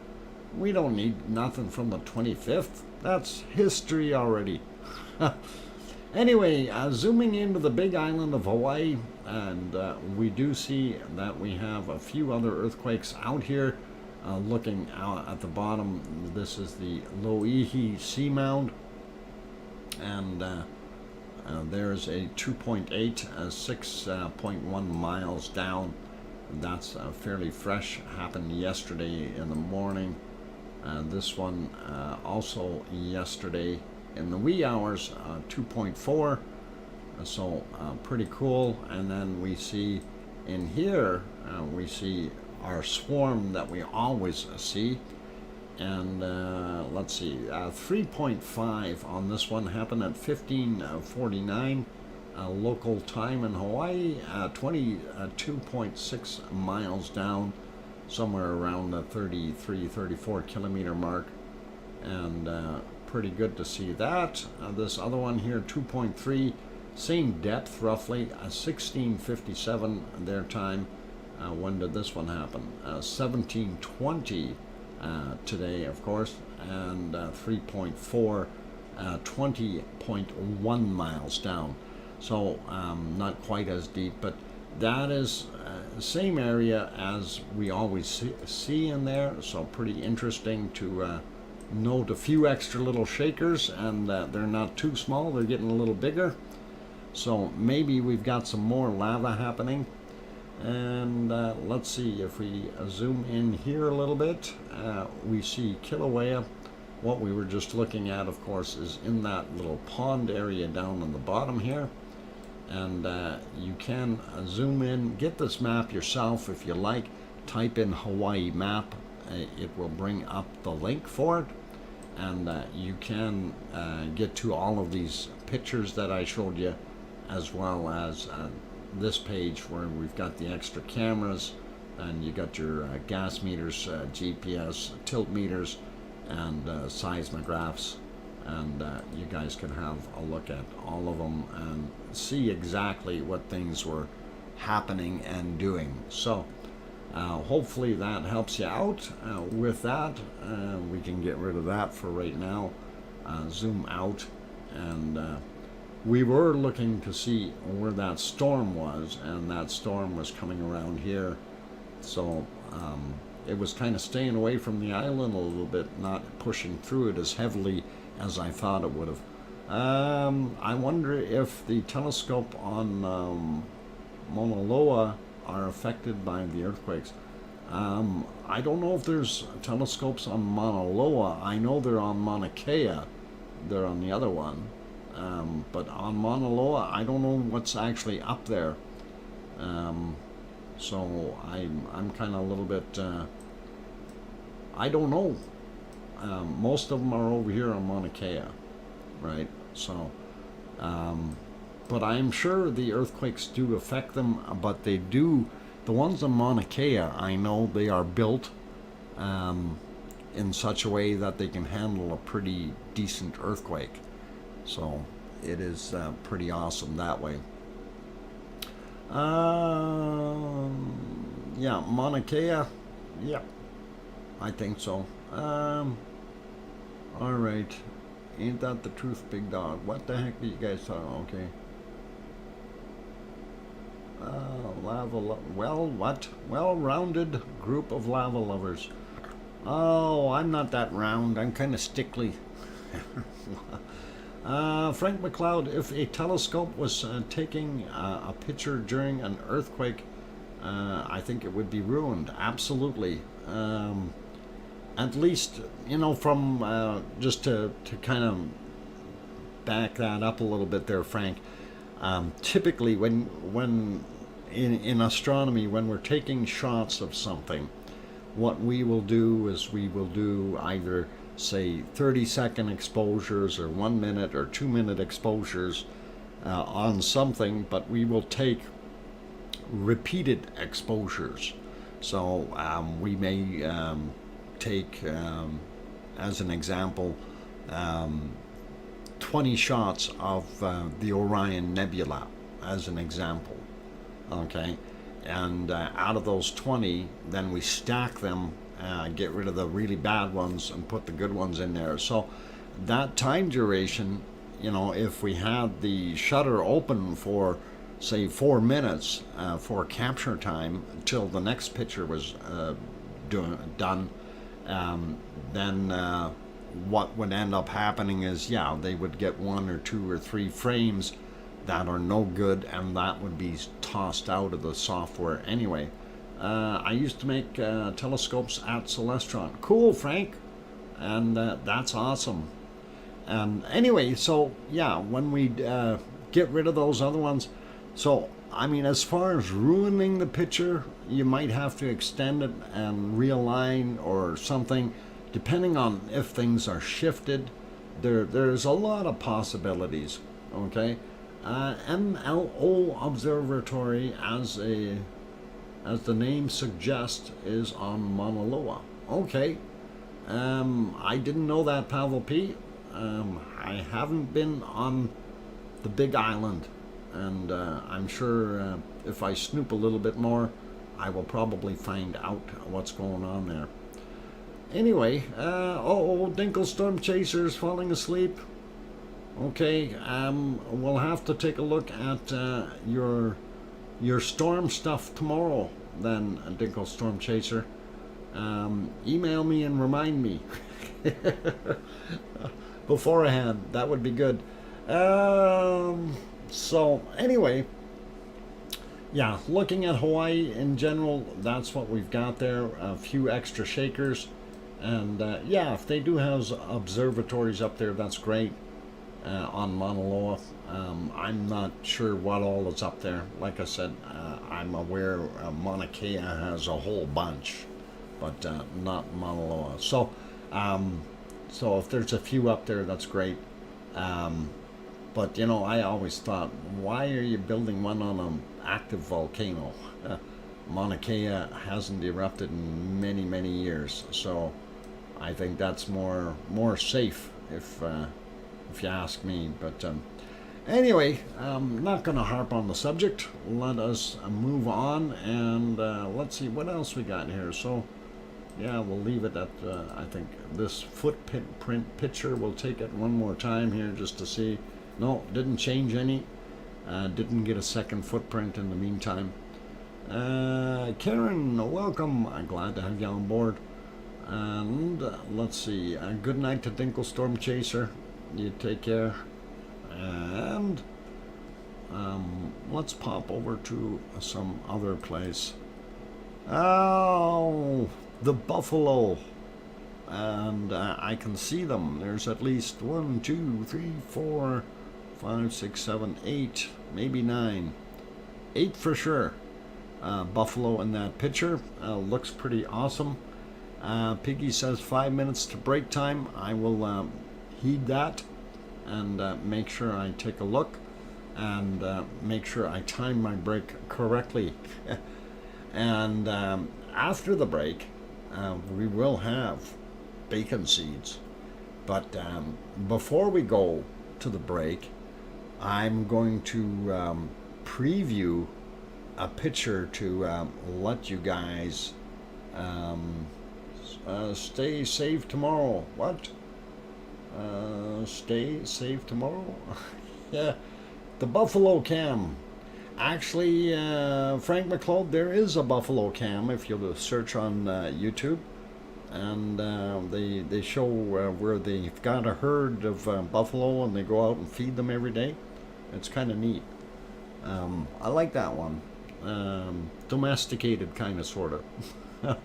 We don't need nothing from the 25th. That's history already. Anyway, zooming into the big island of Hawaii, and we do see that we have a few other earthquakes out here. Looking out at the bottom, this is the Loihi Seamound, And there's a 2.8, 6.1 miles down. That's fairly fresh, happened yesterday in the morning. This one also yesterday in the wee hours, 2.4, so pretty cool. And then we see in here, we see our swarm that we always see. And let's see, 3.5 on this one happened at 15:49 local time in Hawaii, 22.6 miles down, somewhere around the 34 kilometer mark, and pretty good to see that. This other one here, 2.3, same depth roughly, 16:57 their time. When did this one happen? 17:20 today, of course, and 3.4, 20.1 miles down. So not quite as deep, but that is the same area as we always see in there. So pretty interesting to note a few extra little shakers, and they're not too small, they're getting a little bigger. So maybe we've got some more lava happening. And let's see, if we zoom in here a little bit, we see Kilauea. What we were just looking at, of course, is in that little pond area down on the bottom here. And you can zoom in, get this map yourself if you like. Type in Hawaii map, it will bring up the link for it. And you can get to all of these pictures that I showed you, as well as this page where we've got the extra cameras, and you got your gas meters, GPS, tilt meters, and seismographs, and you guys can have a look at all of them and see exactly what things were happening and doing. So hopefully that helps you out. With that, we can get rid of that for right now. Zoom out, and we were looking to see where that storm was, and that storm was coming around here. So it was kind of staying away from the island a little bit, not pushing through it as heavily as I thought it would have. I wonder if the telescope on Mauna Loa are affected by the earthquakes. I don't know if there's telescopes on Mauna Loa. I know they're on Mauna Kea. They're on the other one. But on Mauna Loa, I don't know what's actually up there. So I'm kind of a little bit, I don't know. Most of them are over here on Mauna Kea, right? So, but I'm sure the earthquakes do affect them, but they do, the ones on Mauna Kea, I know they are built in such a way that they can handle a pretty decent earthquake. So it is pretty awesome that way. Yeah, Mauna Kea, yeah, I think so. All right, ain't that the truth, big dog? What the heck do you guys talk? Okay. Well-rounded group of lava lovers. Oh, I'm not that round. I'm kind of stickly. Frank McLeod, if a telescope was taking a picture during an earthquake, I think it would be ruined. Absolutely. At least, you know, from just to kind of back that up a little bit there, Frank. Typically, when in astronomy, when we're taking shots of something, what we will do is we will do either, say, 30-second exposures or 1 minute or 2 minute exposures on something, but we will take repeated exposures. So we may take, as an example, 20 shots of the Orion Nebula, as an example. Okay, and out of those 20, then we stack them, get rid of the really bad ones and put the good ones in there. So that time duration, you know, if we had the shutter open for, say, 4 minutes for capture time until the next picture was done, then what would end up happening is, yeah, they would get 1 or 2 or 3 frames that are no good, and that would be tossed out of the software anyway. I used to make telescopes at Celestron. Cool, Frank. And that's awesome. And anyway, so yeah, when we get rid of those other ones, so I mean, as far as ruining the picture, you might have to extend it and realign or something, depending on if things are shifted. There's a lot of possibilities. Okay, MLO Observatory, as the name suggests, is on Mauna Loa. Okay, I didn't know that, Pavel P. I haven't been on the Big Island, and I'm sure if I snoop a little bit more, I will probably find out what's going on there. Anyway, Dinkle Storm Chaser's falling asleep. Okay, we'll have to take a look at your storm stuff tomorrow then, Dinkle Storm Chaser. Email me and remind me beforehand. That would be good. So anyway, yeah, looking at Hawaii in general, that's what we've got there. A few extra shakers, and yeah, if they do have observatories up there, that's great. On Mauna Loa, I'm not sure what all is up there. Like I said, I'm aware Mauna Kea has a whole bunch, but not Mauna Loa. So if there's a few up there, that's great. But you know, I always thought, why are you building one on an active volcano? Mauna Kea hasn't erupted in many, many years, so I think that's more safe if you ask me. But anyway, I'm not going to harp on the subject. Let us move on, and let's see what else we got here. So yeah, we'll leave it at I think this footprint picture. We'll take it one more time here just to see. No, didn't change any. Didn't get a second footprint in the meantime. Karen, welcome. I'm glad to have you on board. And let's see. Good night to Dinkle Storm Chaser. You take care. And let's pop over to some other place. Oh, the buffalo. And I can see them. There's at least 1, 2, 3, 4, 5, 6, 7, 8, maybe 9. 8 for sure. Buffalo in that picture. Looks pretty awesome. Piggy says 5 minutes to break time. I will heed that and make sure I take a look and make sure I time my break correctly. And after the break, we will have bacon seeds. But before we go to the break, I'm going to preview a picture to let you guys stay safe tomorrow. What? Stay safe tomorrow? Yeah, the buffalo cam. Actually, Frank McLeod, there is a buffalo cam if you search on YouTube. And they show where they've got a herd of buffalo and they go out and feed them every day. It's kind of neat. I like that one. Domesticated kind of, sort of.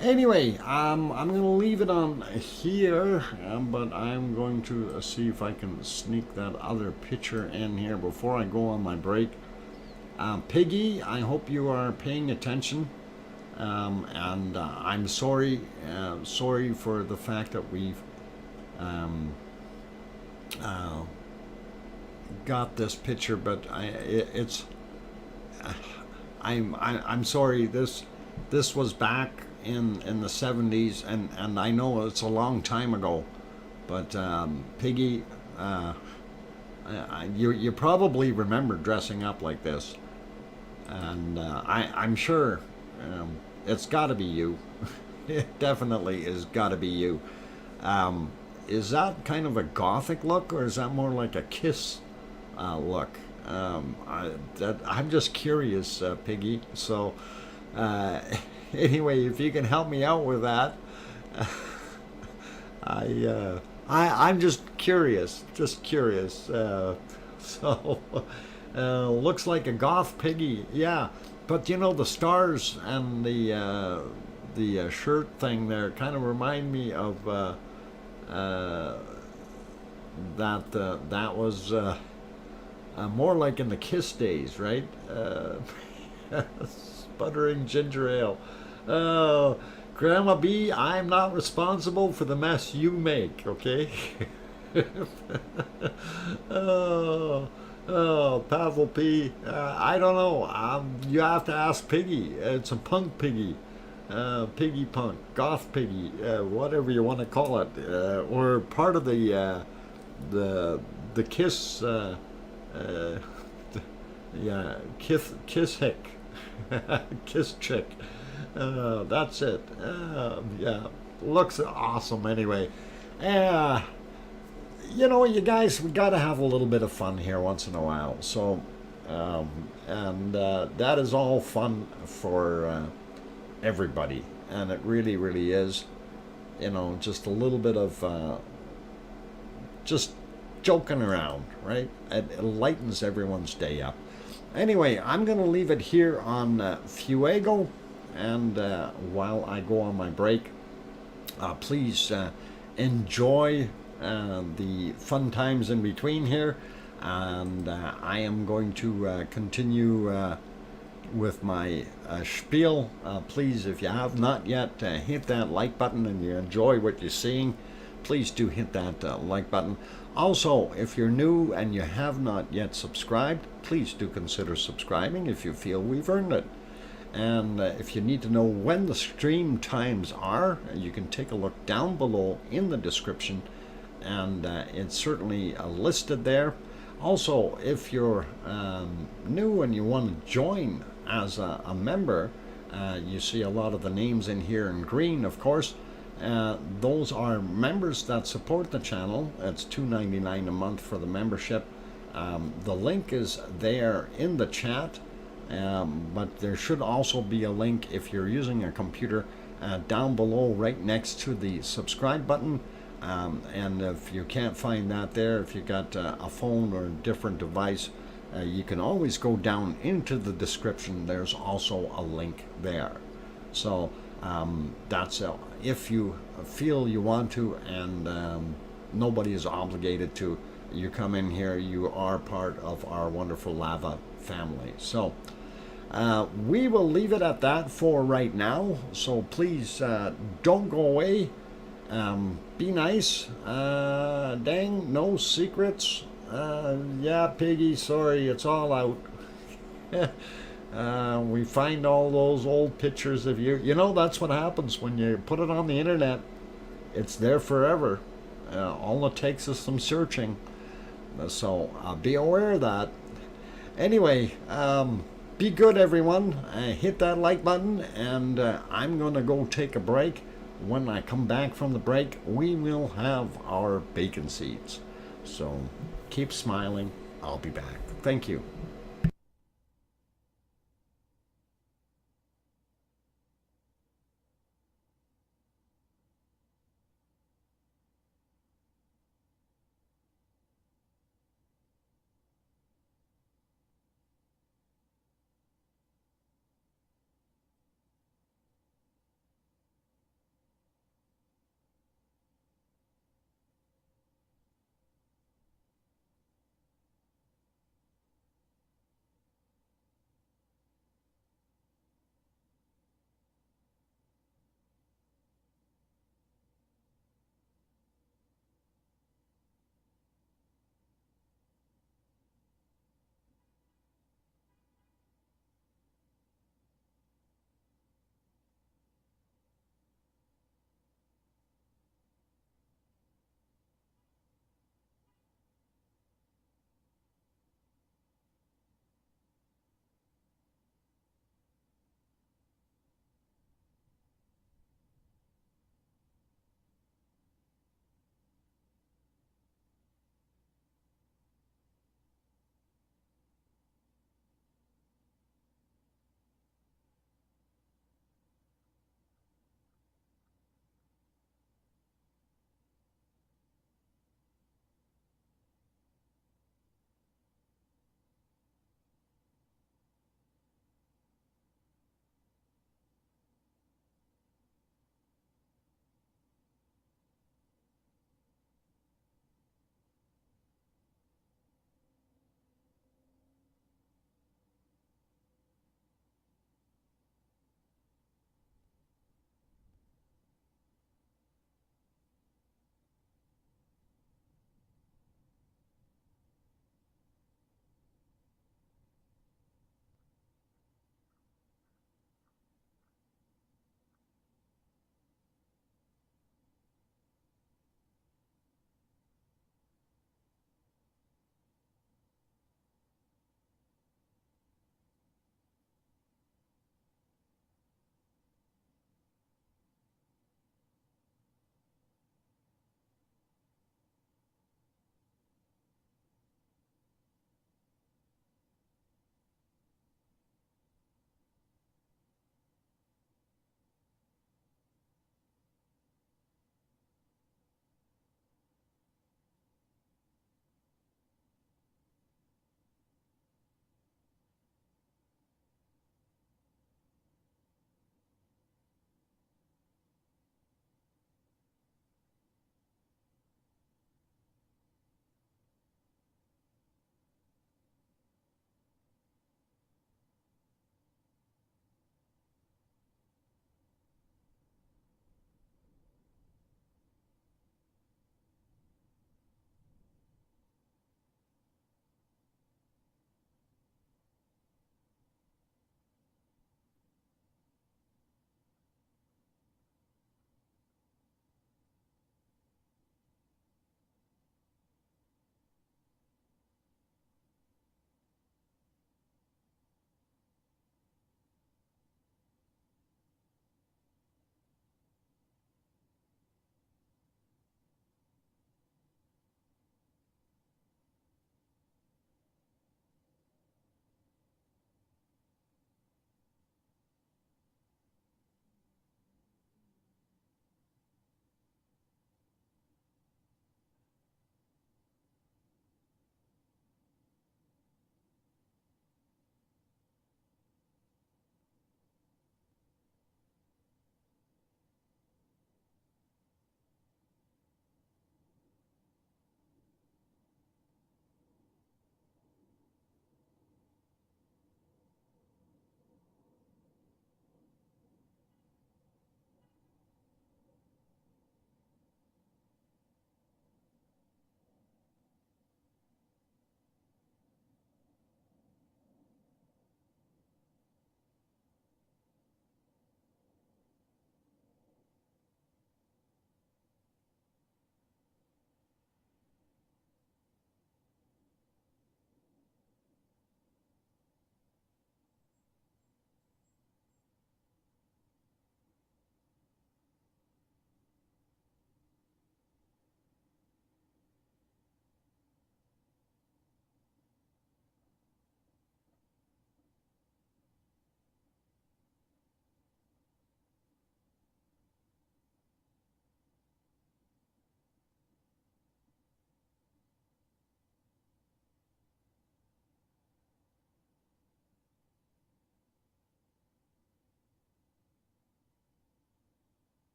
Anyway, I'm going to leave it on here, but I'm going to see if I can sneak that other picture in here before I go on my break. Piggy, I hope you are paying attention. And I'm sorry for the fact that we've got this picture, but I'm sorry. This was back in the 70s, and I know it's a long time ago, but Piggy, you probably remember dressing up like this, and I'm sure. It's got to be you. It definitely is got to be you. Is that kind of a gothic look, or is that more like a Kiss look? I'm just curious, Piggy. So anyway, if you can help me out with that, I'm just curious, so looks like a goth piggy, yeah. But you know the stars and the shirt thing there kind of remind me of uh, that was more like in the Kiss days, right? Sputtering ginger ale. Oh, Grandma B, I'm not responsible for the mess you make, okay? Oh, oh, Pavel P. I don't know. You have to ask Piggy. It's a punk piggy. Piggy punk, goth piggy, whatever you want to call it. Or part of the the Kiss, uh, yeah, Kiss hick. Kiss chick. That's it. Yeah, looks awesome anyway. Uh, you know, you guys, we got to have a little bit of fun here once in a while. So, and that is all fun for everybody, and it really, really is. You know, just a little bit of just joking around, right? It lightens everyone's day up. Anyway, I'm going to leave it here on Fuego, and while I go on my break, please enjoy the fun times in between here, and I am going to continue with my spiel. Please, if you have not yet, hit that like button and you enjoy what you're seeing, please do hit that like button. Also, if you're new and you have not yet subscribed, please do consider subscribing if you feel we've earned it. And if you need to know when the stream times are, you can take a look down below in the description, and it's certainly listed there. Also, if you're new and you want to join as a member, you see a lot of the names in here in green, of course. Those are members that support the channel. It's $2.99 a month for the membership. The link is there in the chat, but there should also be a link if you're using a computer down below right next to the subscribe button. And if you can't find that there, if you got a phone or a different device, you can always go down into the description. There's also a link there. So that's if you feel you want to, and nobody is obligated to. You come in here, you are part of our wonderful lava family. So we will leave it at that for right now. So please don't go away. Be nice. Dang, no secrets. Yeah, Piggy, sorry, it's all out. We find all those old pictures of you. You know, that's what happens when you put it on the internet. It's there forever. All it takes is some searching. So be aware of that. Anyway, be good, everyone. Hit that like button, and I'm going to go take a break. When I come back from the break, we will have our bacon seeds. So keep smiling. I'll be back. Thank you.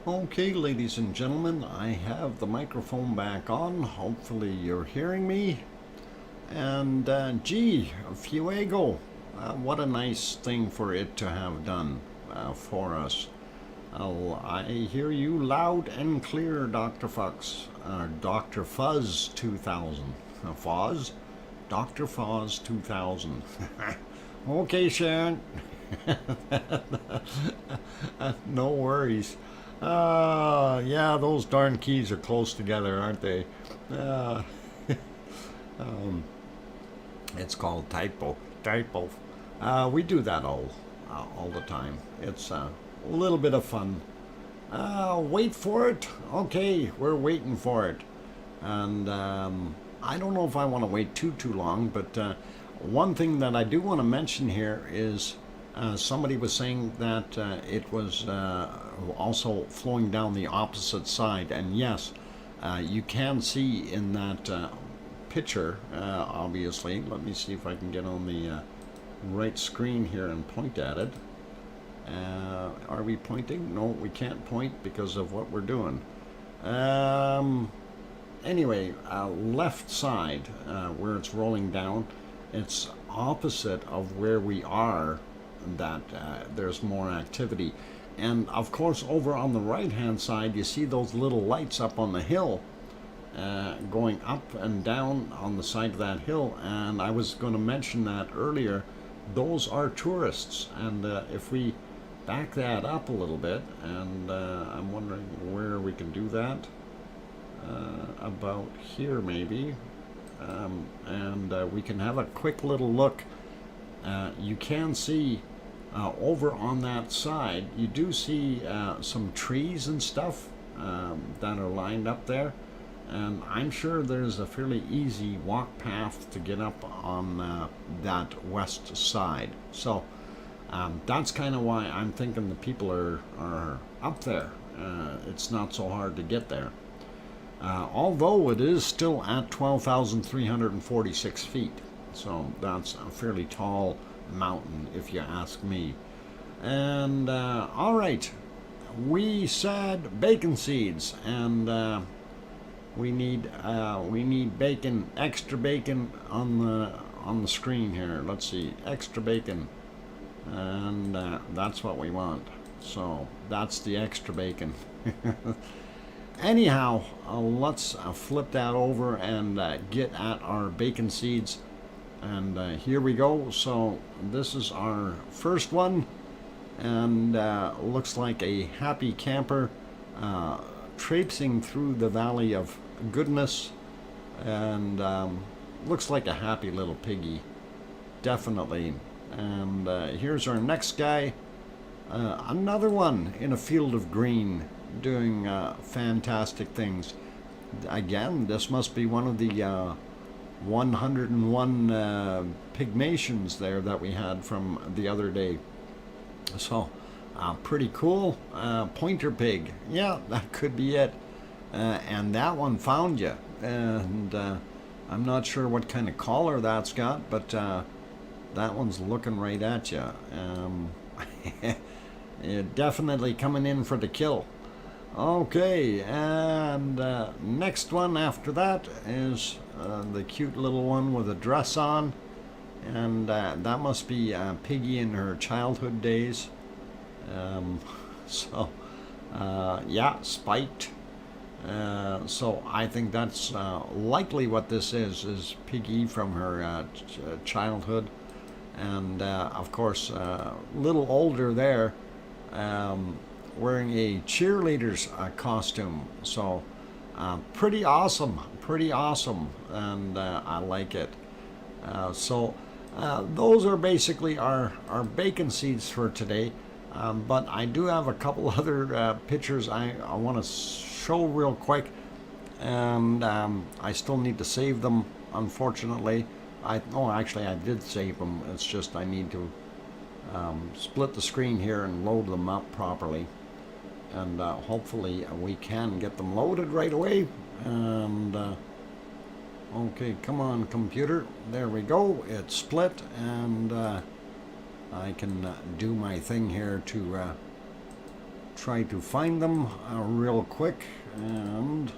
Okay, ladies and gentlemen, I have the microphone back on. Hopefully you're hearing me. And gee, Fuego, what a nice thing for it to have done for us. I hear you loud and clear, Dr. Fox. Dr. Fuzz 2000. Foz? Dr. Foz 2000. Okay, Sharon. No worries. Yeah, those darn keys are close together, aren't they? Um, it's called typo. Typo. We do that all the time. It's a little bit of fun. Wait for it. Okay, we're waiting for it. And I don't know if I want to wait too long, but one thing that I do want to mention here is somebody was saying that it was also flowing down the opposite side, and yes, you can see in that picture, obviously. Let me see if I can get on the right screen here and point at it. Are we pointing? No, we can't point because of what we're doing. Anyway, left side, where it's rolling down, it's opposite of where we are, that there's more activity. And of course, over on the right hand side, you see those little lights up on the hill, going up and down on the side of that hill. And I was going to mention that earlier. Those are tourists, and if we back that up a little bit, and I'm wondering where we can do that, about here maybe, and we can have a quick little look. You can see over on that side, you do see some trees and stuff that are lined up there, and I'm sure there's a fairly easy walk path to get up on that west side. So that's kind of why I'm thinking the people are up there. It's not so hard to get there. Although it is still at 12,346 feet. So that's a fairly tall mountain, if you ask me. And all right, we said bacon seeds, and we need bacon, extra bacon on the screen here. Let's see, extra bacon, and that's what we want. So that's the extra bacon. Anyhow, let's flip that over and get at our bacon seeds. And here we go. So this is our first one, and looks like a happy camper traipsing through the valley of goodness, and looks like a happy little piggy, definitely. And here's our next guy, another one in a field of green, doing fantastic things. Again, this must be one of the 101 pygmations there that we had from the other day. So pretty cool. Pointer pig, yeah, that could be it. And that one found you, and I'm not sure what kind of collar that's got, but that one's looking right at you. Definitely coming in for the kill. Okay, and next one after that is the cute little one with a dress on, and that must be Piggy in her childhood days. Yeah, spiked. So I think that's likely what this is Piggy from her childhood, and of course a little older there, wearing a cheerleader's costume. So pretty awesome, and I like it. So those are basically our bacon seeds for today. But I do have a couple other pictures I want to show real quick, and I still need to save them, unfortunately. Actually I did save them. It's just I need to split the screen here and load them up properly, and hopefully we can get them loaded right away. And okay, come on computer, there we go, it's split, and I can do my thing here to try to find them real quick. And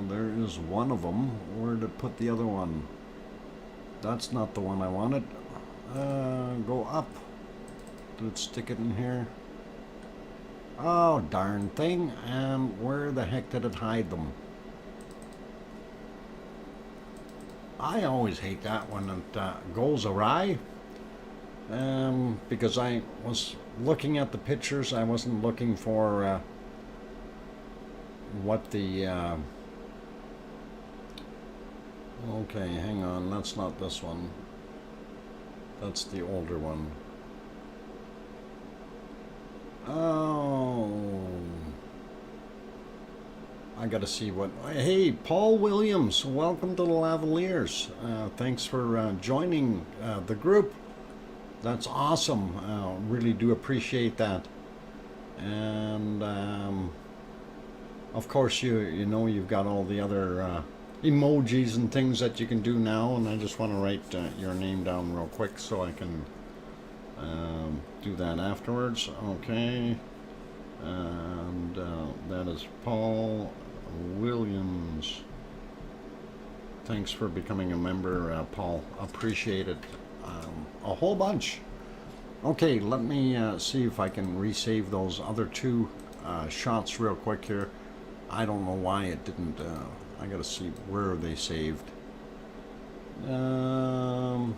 there is one of them. Where did it put the other one? That's not the one I wanted. Go up. Did it stick it in here? Oh, darn thing. And where the heck did it hide them? I always hate that when it goes awry. Because I was looking at the pictures. I wasn't looking for what the... okay, hang on. That's not this one. That's the older one. Oh, I gotta see what... Hey, Paul Williams, welcome to the Lavaliers. Thanks for joining the group. That's awesome. Really do appreciate that. And of course, you know you've got all the other emojis and things that you can do now. And I just want to write your name down real quick so I can do that afterwards. Okay. And that is Paul Williams. Thanks for becoming a member, Paul. Appreciate it a whole bunch. Okay, let me see if I can resave those other two shots real quick here. I don't know why it didn't. I gotta see where they saved. Oh,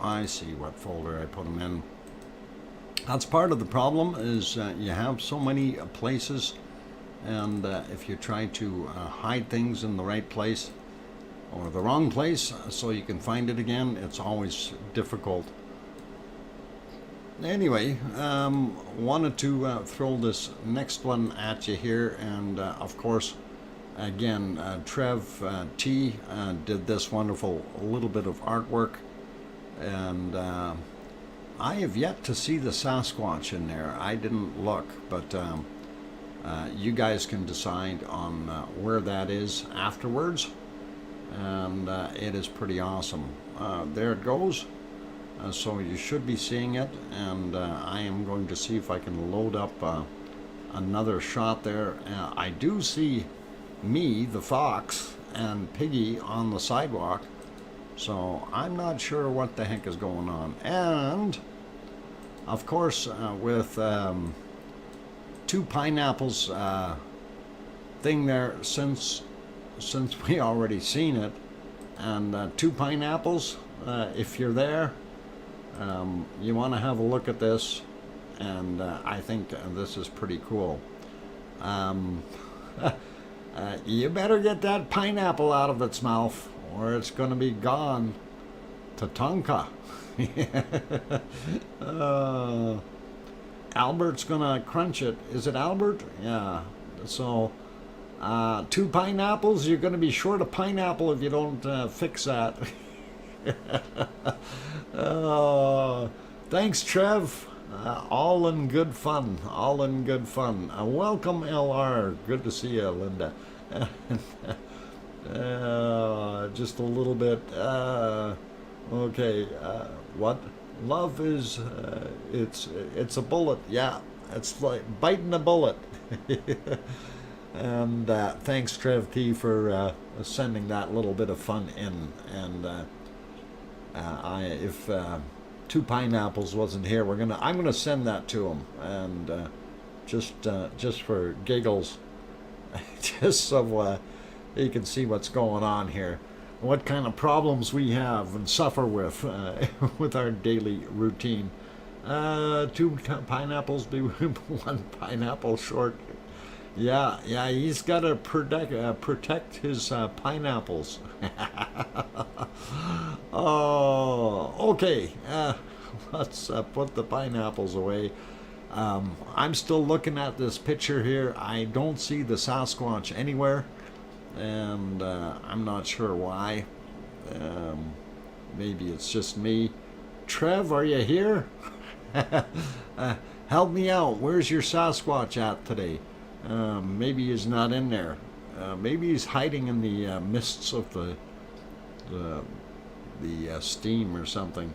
I see what folder I put them in. That's part of the problem, is you have so many places, and if you try to hide things in the right place or the wrong place so you can find it again, it's always difficult. Anyway, wanted to throw this next one at you here, and of course, again, Trev T did this wonderful little bit of artwork, and I have yet to see the Sasquatch in there. I didn't look, but you guys can decide on where that is afterwards, and it is pretty awesome. There it goes. So you should be seeing it, and I am going to see if I can load up another shot there. I do see me, the fox, and Piggy on the sidewalk, so I'm not sure what the heck is going on. And of course, with two pineapples thing there, since we already seen it, and two pineapples, if you're there, you want to have a look at this, and I think this is pretty cool. You better get that pineapple out of its mouth, or it's going to be gone to Tonka. Albert's going to crunch it. Is it Albert? Yeah. So, two pineapples, you're going to be short a pineapple if you don't fix that. Thanks, Trev. All in good fun. All in good fun. Welcome, LR. Good to see you, Linda. Just a little bit. Okay. What? Love is. It's a bullet. Yeah. It's like biting a bullet. And thanks, Trev T, for sending that little bit of fun in. And if two pineapples wasn't here, I'm gonna send that to him, and just for giggles, just so you can see what's going on here, what kind of problems we have and suffer with with our daily routine. Two pineapples be one pineapple short. Yeah, he's got to protect his pineapples. Oh, okay. Let's put the pineapples away. I'm still looking at this picture here. I don't see the Sasquatch anywhere, and I'm not sure why. Maybe it's just me. Trev, are you here? Help me out. Where's your Sasquatch at today? Maybe he's not in there. Maybe he's hiding in the mists of the steam or something.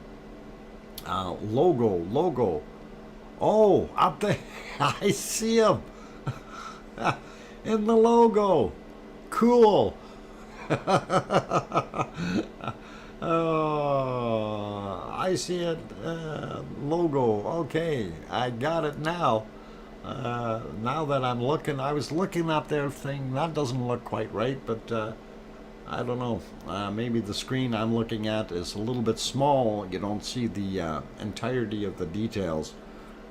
Logo. Oh, up there. I see him. In the logo. Cool. Oh, I see it. Logo. Okay, I got it now. Now that I'm looking, I was looking at their thing. That doesn't look quite right, but I don't know. Maybe the screen I'm looking at is a little bit small. You don't see the entirety of the details.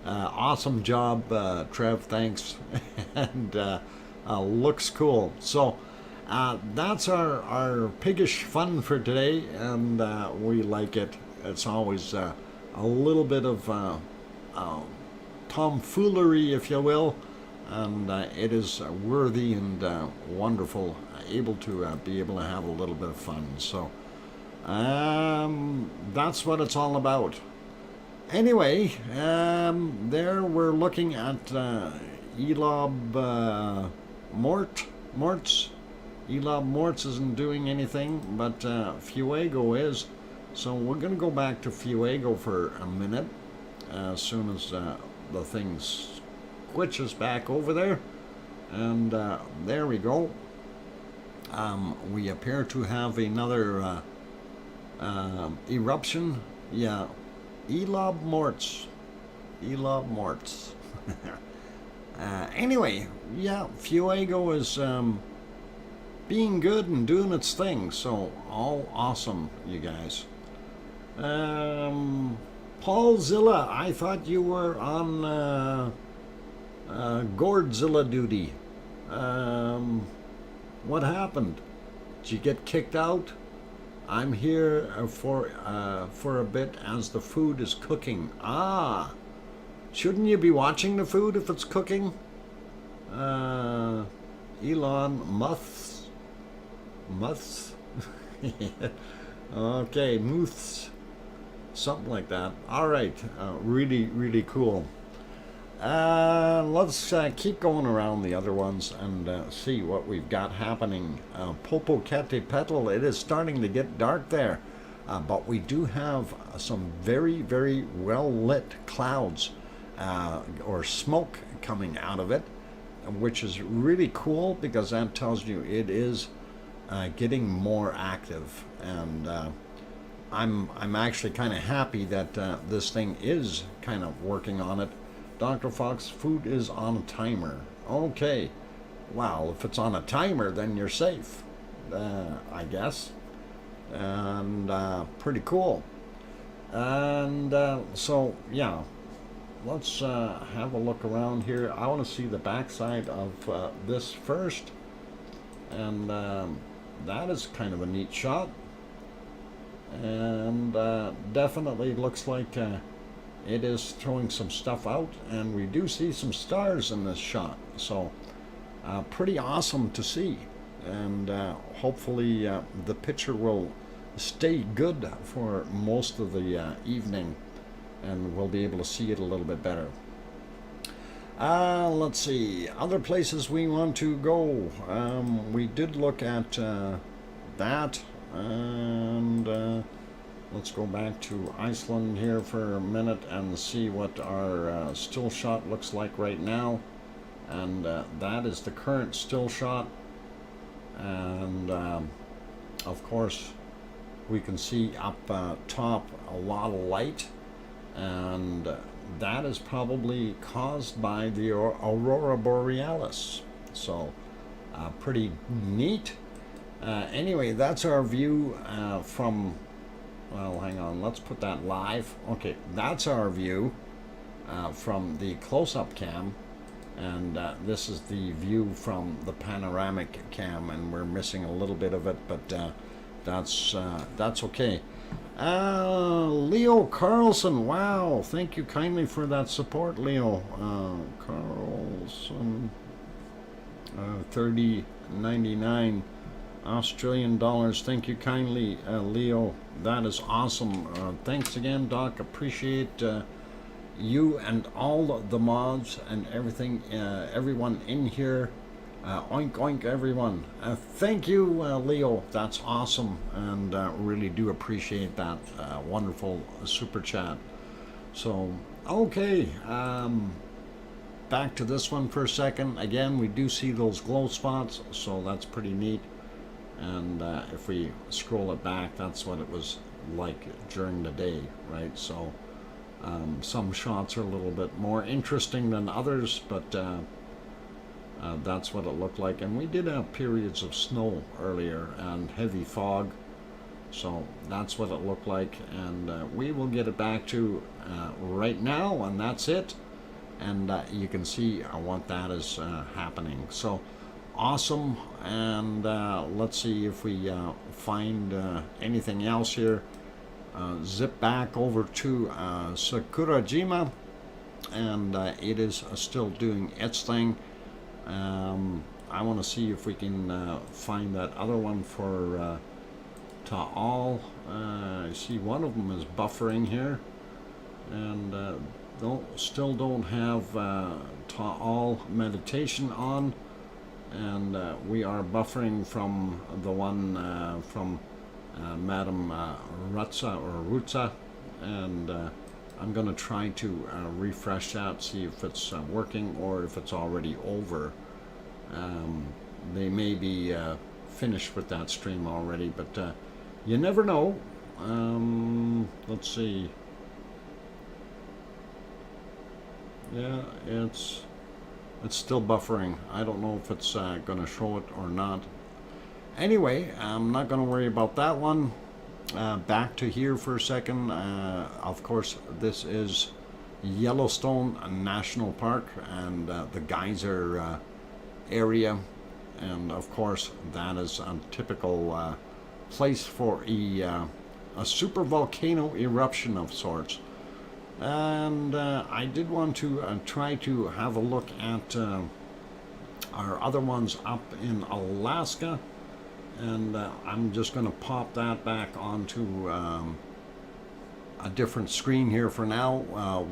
Awesome job, Trev. Thanks. And looks cool. So that's our piggish fun for today, and we like it. It's always a little bit of tomfoolery, if you will, and it is worthy and wonderful, able to be able to have a little bit of fun. So that's what it's all about. Anyway, there we're looking at Elob Morts. Elob Morts isn't doing anything, but Fuego is. So we're going to go back to Fuego for a minute as soon as the thing switches back over there. And there we go. We appear to have another eruption. Yeah, Elob Morts. Elob Morts. Anyway, yeah, Fuego is being good and doing its thing, so all awesome, you guys. Paulzilla, I thought you were on Gourdzilla duty. What happened? Did you get kicked out? I'm here for a bit as the food is cooking. Ah, shouldn't you be watching the food if it's cooking? Elon Muths? Okay, Muths. Something like that. All right, really, really cool. Let's keep going around the other ones and see what we've got happening. Popocatépetl, it is starting to get dark there, but we do have some very, very well lit clouds or smoke coming out of it, which is really cool because that tells you it is getting more active, and I'm actually kind of happy that this thing is kind of working on it. Dr. Fox, food is on a timer. Okay. Well, if it's on a timer, then you're safe, I guess. And pretty cool. And so, yeah. Let's have a look around here. I want to see the backside of this first. And that is kind of a neat shot. And definitely looks like it is throwing some stuff out, and we do see some stars in this shot, so pretty awesome to see, and hopefully the picture will stay good for most of the evening, and we'll be able to see it a little bit better. Let's see, other places we want to go. We did look at that, and let's go back to Iceland here for a minute and see what our still shot looks like right now. And that is the current still shot. And of course, we can see up top a lot of light. And that is probably caused by the Aurora Borealis. So pretty neat. Anyway, that's our view from... Well, hang on, let's put that live. Okay, that's our view from the close-up cam, and this is the view from the panoramic cam, and we're missing a little bit of it, but that's okay. Leo Carlson, wow, thank you kindly for that support, Leo. Carlson, 30.99 Australian dollars. Thank you kindly, Leo. That is awesome. Thanks again, Doc. Appreciate you and all the mods and everything, everyone in here. Oink oink, everyone. Thank you, Leo. That's awesome, and really do appreciate that wonderful super chat. So, okay, back to this one for a second. Again, we do see those glow spots, so that's pretty neat. And if we scroll it back, that's what it was like during the day, right? So some shots are a little bit more interesting than others, but that's what it looked like. And we did have periods of snow earlier and heavy fog, so that's what it looked like. And we will get it back to right now, and that's it. And you can see what that is happening. So awesome. And let's see if we find anything else here. Zip back over to Sakurajima, and it is still doing its thing. I want to see if we can find that other one for Taal. I see one of them is buffering here, and still don't have Taal meditation on, and we are buffering from the one from Madam Rutsa, and I'm going to try to refresh that, see if it's working or if it's already over. They may be finished with that stream already, but you never know. Let's see. Yeah, it's still buffering. I don't know if it's going to show it or not. Anyway, I'm not going to worry about that one. Back to here for a second. Of course, this is Yellowstone National Park and the geyser area. And of course, that is a typical place for a super volcano eruption of sorts. And I did want to try to have a look at our other ones up in Alaska. And I'm just going to pop that back onto a different screen here for now.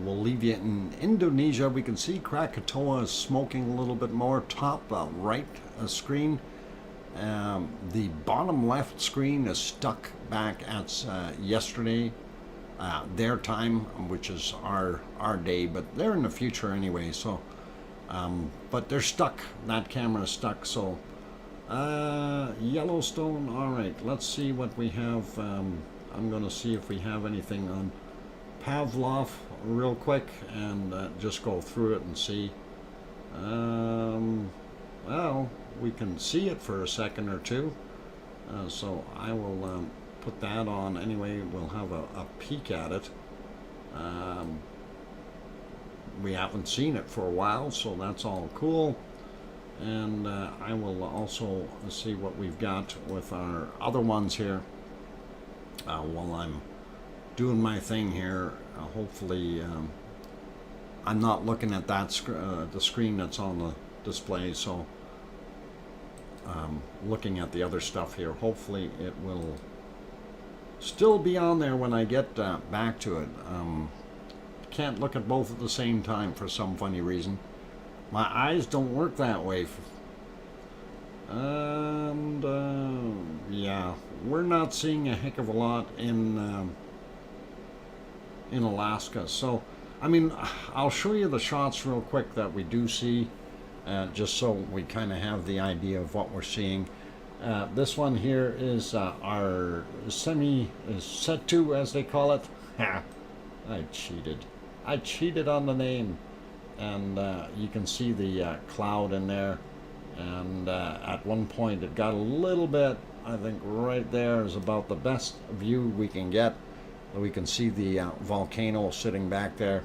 We'll leave you in Indonesia. We can see Krakatoa is smoking a little bit more. Top right screen. The bottom left screen is stuck back at yesterday, their time, which is our day, but they're in the future anyway. So, but they're stuck. That camera is stuck. So. Yellowstone. All right, let's see what we have. I'm going to see if we have anything on Pavlov real quick and just go through it and see. Well, we can see it for a second or two, so I will put that on anyway. We'll have a peek at it. We haven't seen it for a while, so that's all cool. And I will also see what we've got with our other ones here while I'm doing my thing here. Hopefully I'm not looking at that the screen that's on the display, so looking at the other stuff here. Hopefully it will still be on there when I get back to it. Can't look at both at the same time for some funny reason. My eyes don't work that way. And yeah, we're not seeing a heck of a lot in Alaska. So, I mean, I'll show you the shots real quick that we do see, just so we kind of have the idea of what we're seeing. This one here is our semi-setu, as they call it. Ha! I cheated on the name. And you can see the cloud in there, and at one point it got a little bit, I think right there is about the best view we can get. We can see the volcano sitting back there,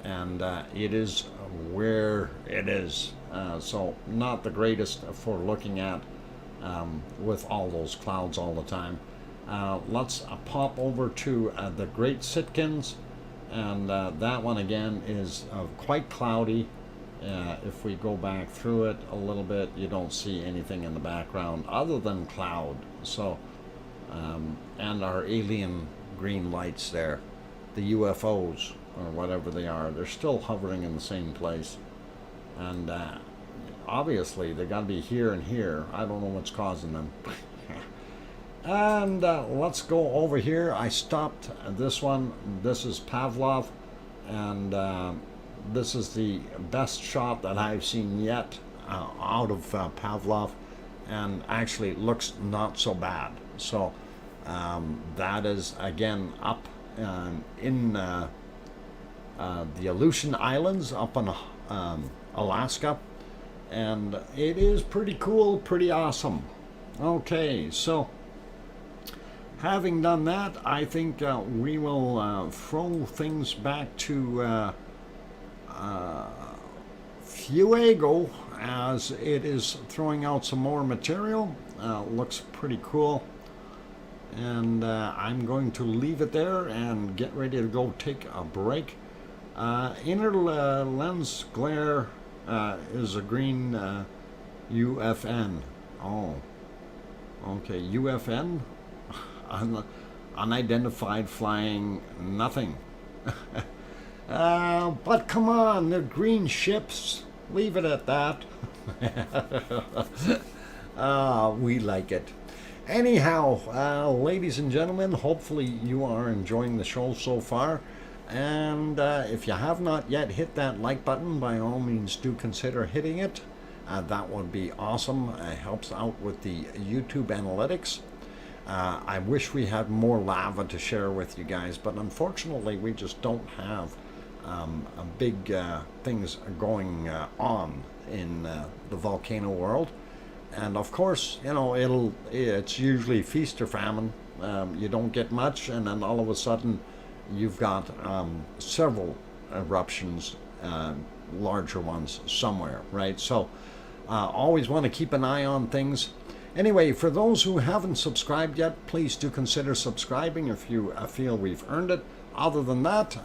and it is where it is, so not the greatest for looking at with all those clouds all the time. Let's pop over to the Great Sitkins. And that one again is quite cloudy. If we go back through it a little bit, you don't see anything in the background other than cloud. So, and our alien green lights there, the UFOs or whatever they are, they're still hovering in the same place. And obviously they got to be here and here. I don't know what's causing them. And let's go over here. I stopped this one. This is Pavlov. and this is the best shot that I've seen yet out of Pavlov, and actually it looks not so bad. So that is again up in the Aleutian Islands up in Alaska, and it is pretty cool, pretty awesome. Okay, so having done that, I think we will throw things back to Fuego, as it is throwing out some more material. Looks pretty cool. And I'm going to leave it there and get ready to go take a break. Inner lens glare is a green UFN. Oh, okay, UFN? Unidentified flying nothing. But come on, they're green ships. Leave it at that. We like it. Anyhow, ladies and gentlemen, hopefully you are enjoying the show so far. And if you have not yet hit that like button, by all means do consider hitting it. That would be awesome. It helps out with the YouTube analytics. I wish we had more lava to share with you guys, but unfortunately we just don't have big things going on in the volcano world. And of course, you know, it's usually feast or famine. You don't get much, and then all of a sudden you've got several eruptions, larger ones somewhere, right? So always want to keep an eye on things. Anyway, for those who haven't subscribed yet, please do consider subscribing if you feel we've earned it. Other than that,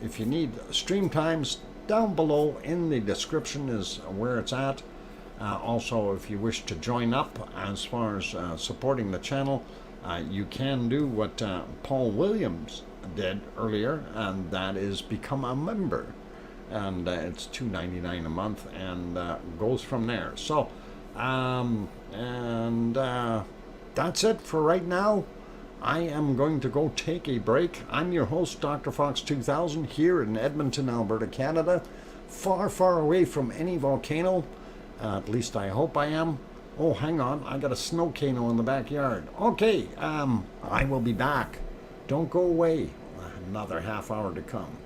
if you need stream times, down below in the description is where it's at. Also, if you wish to join up as far as supporting the channel, you can do what Paul Williams did earlier, and that is become a member. And it's $2.99 a month, and goes from there. So, that's it for right now. I am going to go take a break. I'm your host, DrFox2000, here in Edmonton, Alberta, Canada. Far, far away from any volcano. At least I hope I am. Oh, hang on. I got a snowcano in the backyard. Okay, I will be back. Don't go away. Another half hour to come.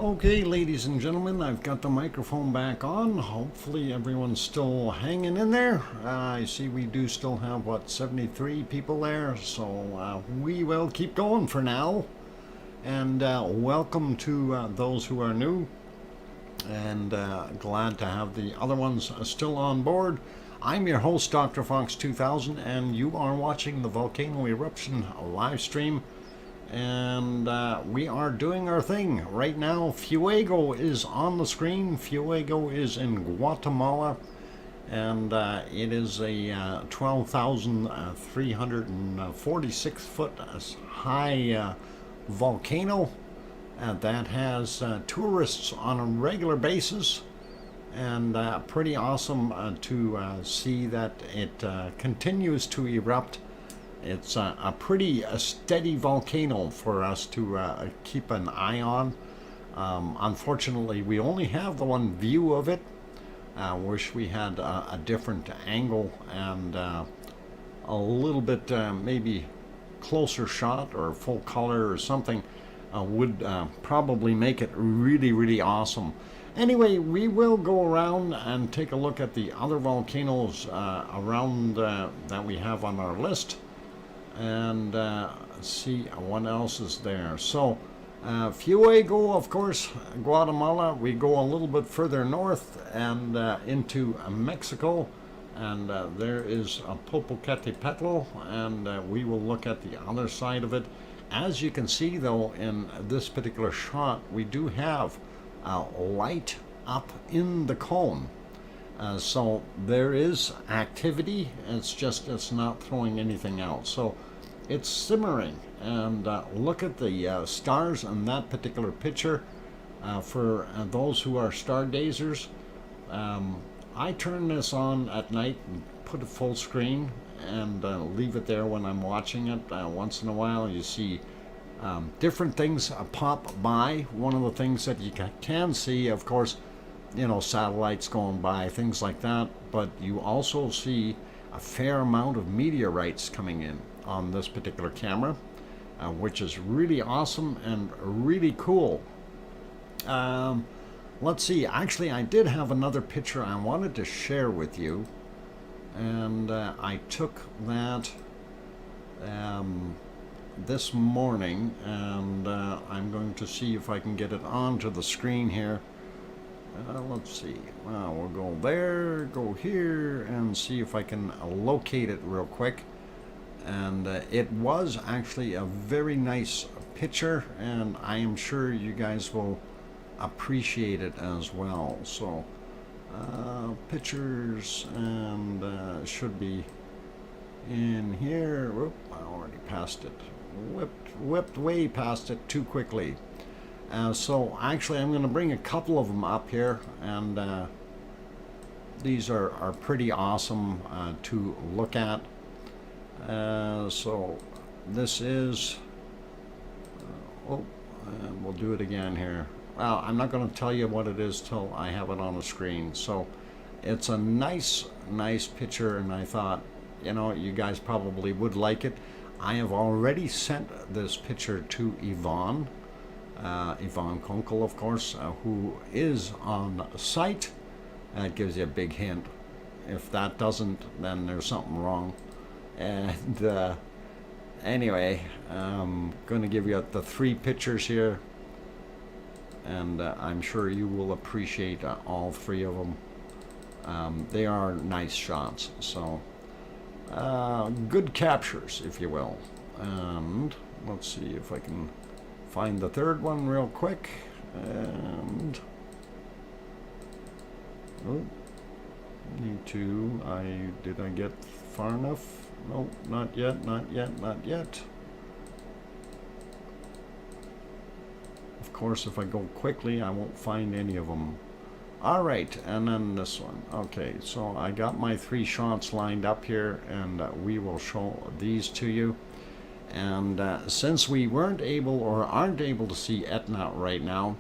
Okay, ladies and gentlemen, I've got the microphone back on. Hopefully everyone's still hanging in there. I see we do still have, what, 73 people there, so we will keep going for now. And welcome to those who are new, and glad to have the other ones still on board. I'm your host, DrFox2000, and you are watching the Volcano Eruption live stream. And we are doing our thing. Right now, Fuego is on the screen. Fuego is in Guatemala, and it is a 12,346 foot high volcano that has tourists on a regular basis, and pretty awesome to see that it continues to erupt. It's a pretty steady volcano for us to keep an eye on. Unfortunately, we only have the one view of it. Wish we had a different angle and a little bit maybe closer shot or full color or something would probably make it really, really awesome. Anyway, we will go around and take a look at the other volcanoes around that we have on our list, and see what else is there. So Fuego, of course, Guatemala. We go a little bit further north and into Mexico, and there is Popocatépetl, and we will look at the other side of it. As you can see, though, in this particular shot, we do have light up in the cone. So there is activity. It's not throwing anything out. So it's simmering. And look at the stars in that particular picture. For those who are stargazers, I turn this on at night and put it full screen and leave it there when I'm watching it. Once in a while you see different things pop by. One of the things that you can see, of course, you know, satellites going by, things like that, but you also see a fair amount of meteorites coming in on this particular camera, which is really awesome and really cool. Let's see, actually I did have another picture I wanted to share with you, and I took that this morning, and I'm going to see if I can get it onto the screen here. Let's see. We'll go there, go here, and see if I can locate it real quick. And it was actually a very nice picture, and I am sure you guys will appreciate it as well. So pictures, and should be in here. Whoop, I already passed it. Whipped way past it too quickly. So actually I'm going to bring a couple of them up here, and these are pretty awesome to look at. So this is and we'll do it again here. Well, I'm not going to tell you what it is till I have it on the screen. So it's a nice picture, and I thought, you know, you guys probably would like it. I have already sent this picture to Yvonne Kunkel, of course, who is on site. That gives you a big hint. If that doesn't, then there's something wrong. And anyway, I'm going to give you the three pictures here, and I'm sure you will appreciate all three of them. They are nice shots, so good captures, if you will. And let's see if I can find the third one real quick. And need to. Did I get far enough? No, not yet. Not yet. Of course, if I go quickly, I won't find any of them. All right, and then this one. Okay, so I got my three shots lined up here, and we will show these to you. And since we weren't able or aren't able to see Etna right now,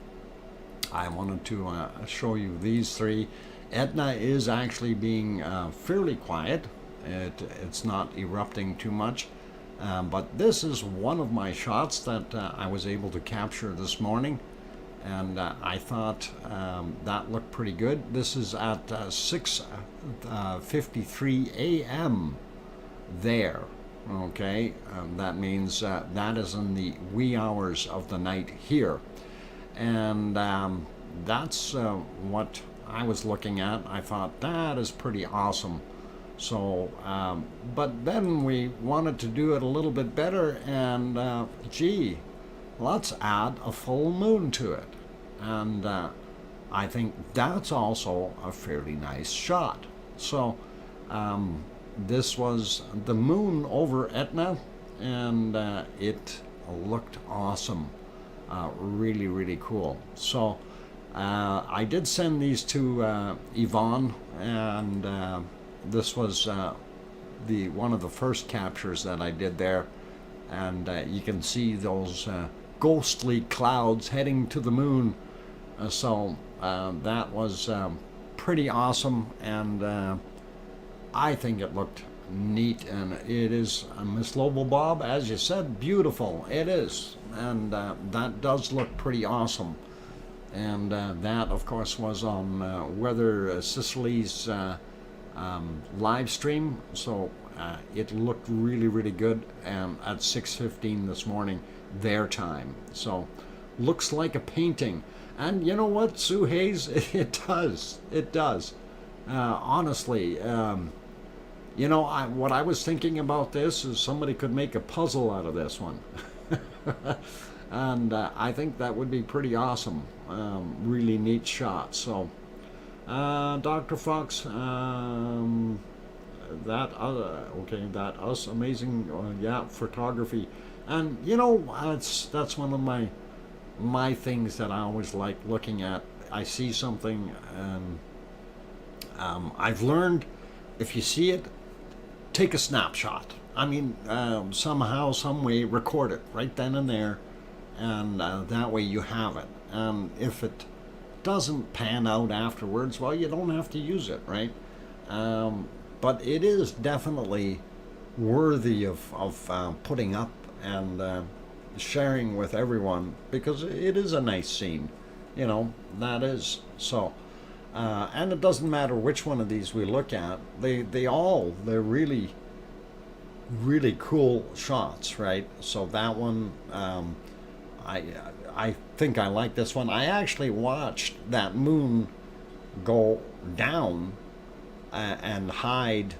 I wanted to show you these three. Etna is actually being fairly quiet. It's not erupting too much. But this is one of my shots that I was able to capture this morning. and I thought that looked pretty good. This is at 6:53 a.m. there. Okay, that means that is in the wee hours of the night here, and that's what I was looking at. I thought that is pretty awesome. So, but then we wanted to do it a little bit better, and gee, let's add a full moon to it. And I think that's also a fairly nice shot. So, this was the moon over Etna, and it looked awesome. Really, really cool. So, I did send these to Yvonne, and this was one of the first captures that I did there, and you can see those ghostly clouds heading to the moon. So that was pretty awesome, and I think it looked neat. And it is, Miss Lobel Bob, as you said, beautiful. It is, and that does look pretty awesome. And that, of course, was on Weather Sicily's live stream, so it looked really, really good, and at 6:15 this morning their time. So looks like a painting. And you know what, Sue Hayes, it does. Honestly, you know, what I was thinking about this is somebody could make a puzzle out of this one. And I think that would be pretty awesome. Really neat shot. So Dr. Fox, that us amazing, yeah, photography. And you know, that's one of my things that I always like looking at. I see something, and I've learned, if you see it, take a snapshot. I mean, somehow, some way, record it right then and there, and that way you have it. And if it doesn't pan out afterwards, well, you don't have to use it, right? But it is definitely worthy of putting up and sharing with everyone, because it is a nice scene, you know, that is. So, and it doesn't matter which one of these we look at, they're really, really cool shots, right? So that one, I think I like this one. I actually watched that moon go down and hide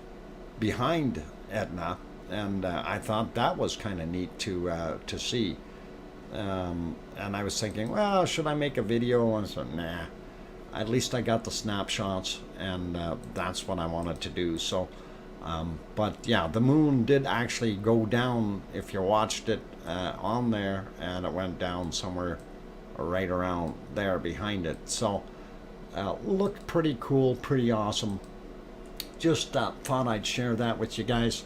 behind Etna, and I thought that was kind of neat to see. And I was thinking, well, should I make a video? And so, nah. At least I got the snapshots, and that's what I wanted to do. So, but yeah, the moon did actually go down. If you watched it on there, and it went down somewhere right around there behind it. So, looked pretty cool, pretty awesome. Just thought I'd share that with you guys.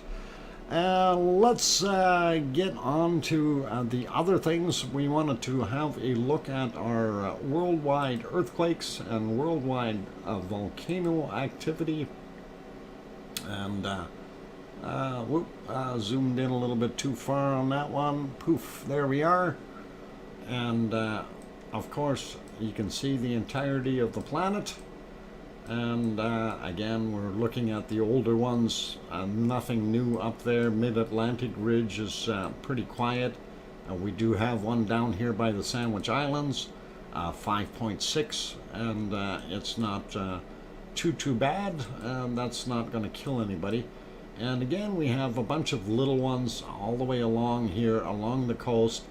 Let's get on to the other things. We wanted to have a look at our worldwide earthquakes and worldwide volcano activity. And zoomed in a little bit too far on that one. Poof, there we are. And of course, you can see the entirety of the planet. And again, we're looking at the older ones. Nothing new up there. Mid-Atlantic Ridge is pretty quiet. We do have one down here by the Sandwich Islands, 5.6, and it's not too bad. That's not going to kill anybody. And again, we have a bunch of little ones all the way along here, along the coast.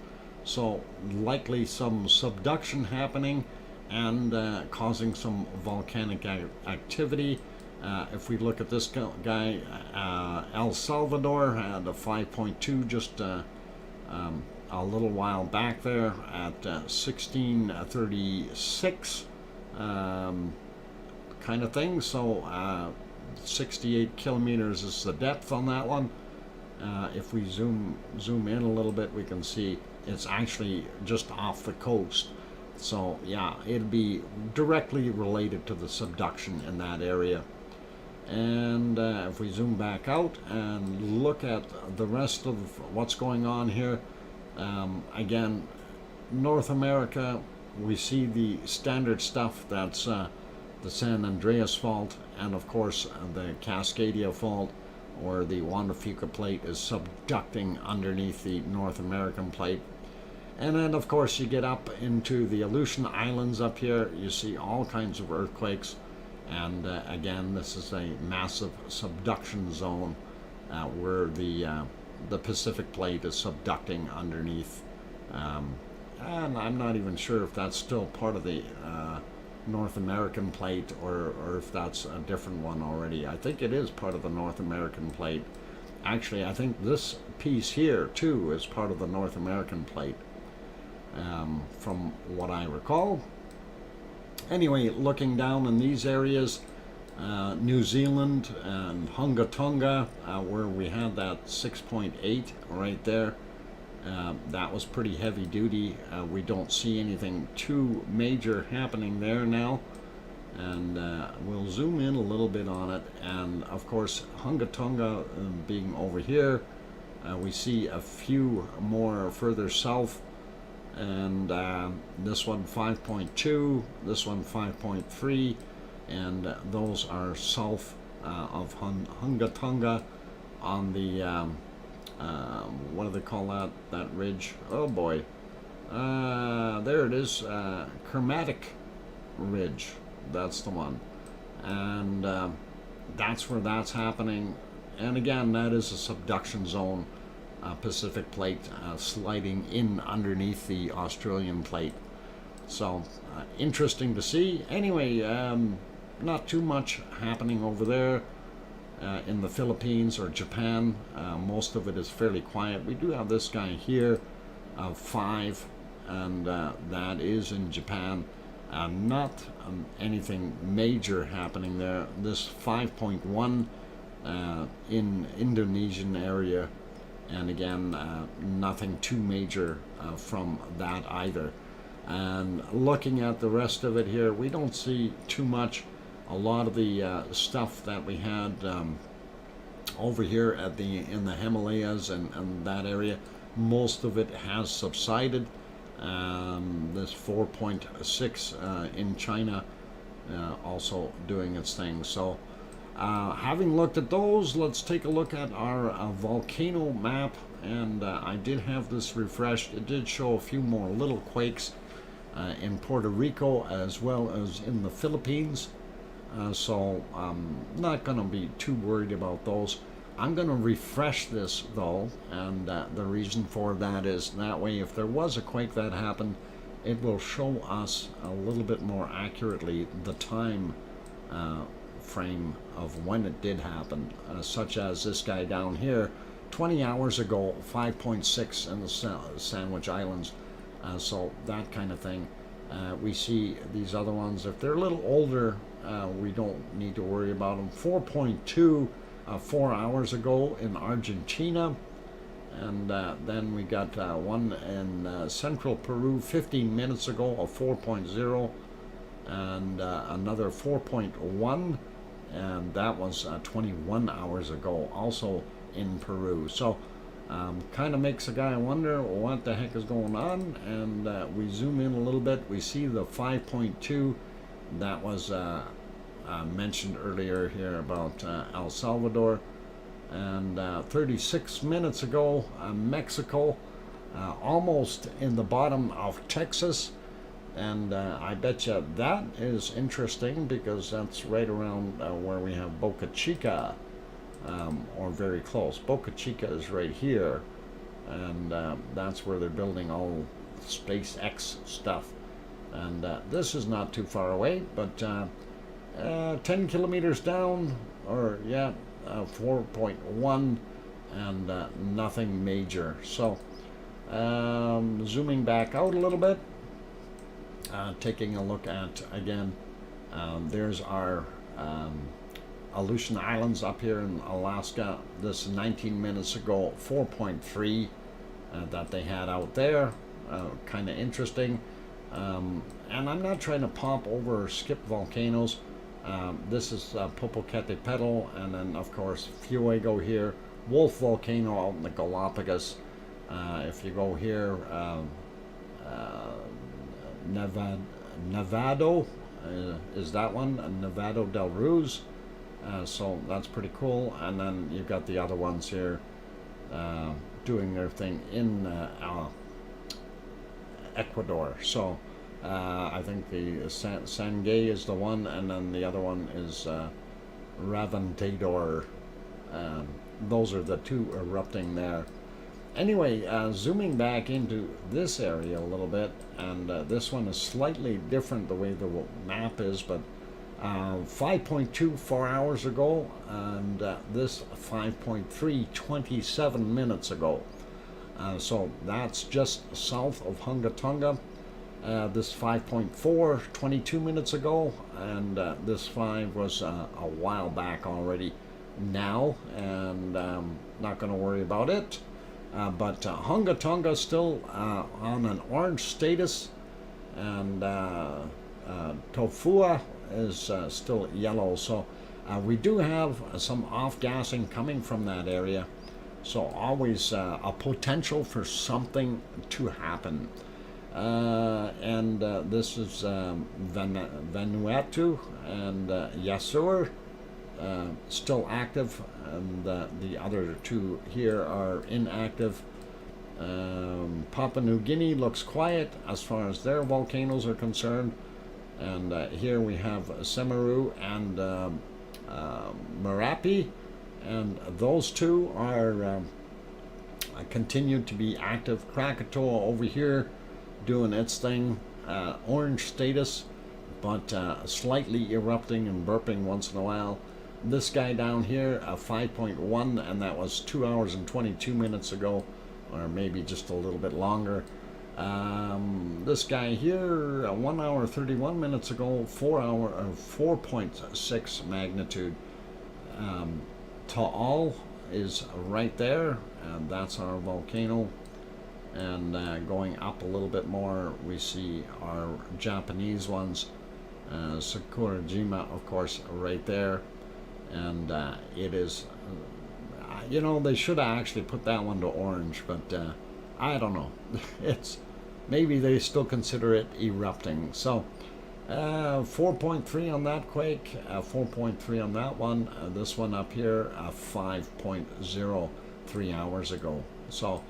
So likely some subduction happening, and causing some volcanic activity. If we look at this guy, El Salvador had a 5.2 just a little while back there at 1636 kind of thing. So 68 kilometers is the depth on that one. If we zoom in a little bit, we can see it's actually just off the coast. So yeah, it'd be directly related to the subduction in that area. And if we zoom back out and look at the rest of what's going on here, again, North America, we see the standard stuff. That's the San Andreas fault, and of course the Cascadia fault, where the Juan de Fuca plate is subducting underneath the North American plate. And then of course you get up into the Aleutian Islands up here, you see all kinds of earthquakes, and again this is a massive subduction zone where the Pacific plate is subducting underneath, and I'm not even sure if that's still part of the North American plate or if that's a different one already. I think it is part of the North American plate. Actually, I think this piece here too is part of the North American plate, from what I recall. Anyway, looking down in these areas, New Zealand and Hunga Tonga, where we had that 6.8 right there, that was pretty heavy duty. We don't see anything too major happening there now, and we'll zoom in a little bit on it. And of course Hunga Tonga being over here, we see a few more further south, and this one 5.2, this one 5.3, and those are south of Hunga Tonga on the what do they call that ridge? Oh boy, there it is, Chromatic Ridge, that's the one, and that's where that's happening. And again, that is a subduction zone, Pacific plate sliding in underneath the Australian plate. So interesting to see. Anyway, not too much happening over there in the Philippines or Japan. Most of it is fairly quiet. We do have this guy here, 5, and that is in Japan. Not anything major happening there. This 5.1 in Indonesian area, and again nothing too major from that either. And looking at the rest of it here, we don't see too much. A lot of the stuff that we had over here at in the Himalayas and that area, most of it has subsided. This 4.6 in China also doing its thing. So having looked at those, let's take a look at our volcano map. And I did have this refreshed. It did show a few more little quakes in Puerto Rico as well as in the Philippines. So I'm not going to be too worried about those. I'm going to refresh this though, and the reason for that is that way if there was a quake that happened, it will show us a little bit more accurately the time frame of when it did happen, such as this guy down here, 20 hours ago, 5.6 in the Sandwich Islands. So that kind of thing. We see these other ones, if they're a little older, we don't need to worry about them. 4.2 4 hours ago in Argentina, and then we got one in central Peru 15 minutes ago of 4.0, and another 4.1, and that was 21 hours ago also in Peru. So kind of makes a guy wonder what the heck is going on. And we zoom in a little bit, we see the 5.2 that was mentioned earlier here about El Salvador, and 36 minutes ago Mexico, almost in the bottom of Texas. And I bet you that is interesting because that's right around where we have Boca Chica, or very close. Boca Chica is right here, and that's where they're building all SpaceX stuff. And this is not too far away, but 10 kilometers down, or 4.1, and nothing major. So zooming back out a little bit, taking a look at, again, there's our Aleutian Islands up here in Alaska. This 19 minutes ago, 4.3 that they had out there. Kind of interesting. And I'm not trying to pop over or skip volcanoes. This is Popocatépetl, and then of course Fuego here, Wolf Volcano out in the Galapagos. If you go here, Nevado is that one, Nevado del Ruz. So that's pretty cool. And then you've got the other ones here doing their thing in Ecuador. So I think the Sangay is the one, and then the other one is Raventador. Those are the two erupting there. Anyway, zooming back into this area a little bit, and this one is slightly different the way the map is, but 5.2 4 hours ago, and this 5.3 27 minutes ago. So that's just south of Hunga Tonga. This 5.4 22 minutes ago, and this 5 was a while back already now, and not going to worry about it. But Hunga Tonga is still on an orange status, and Tofua is still yellow. So we do have some off-gassing coming from that area. So always a potential for something to happen. And this is Vanuatu and Yasur. Still active, and the other two here are inactive. Papua New Guinea looks quiet as far as their volcanoes are concerned, and here we have Semeru and Merapi, and those two are continued to be active. Krakatoa over here doing its thing, orange status, but slightly erupting and burping once in a while. This guy down here, 5.1, and that was 2 hours and 22 minutes ago, or maybe just a little bit longer. This guy here, 1 hour 31 minutes ago, 4.6 magnitude. Taal is right there, and that's our volcano. And going up a little bit more, we see our Japanese ones. Sakurajima, of course, right there. And it is, you know, they should have actually put that one to orange, but I don't know. It's maybe they still consider it erupting. So 4.3 on that quake, 4.3 on that one. This one up here, 5.0 3 hours ago. So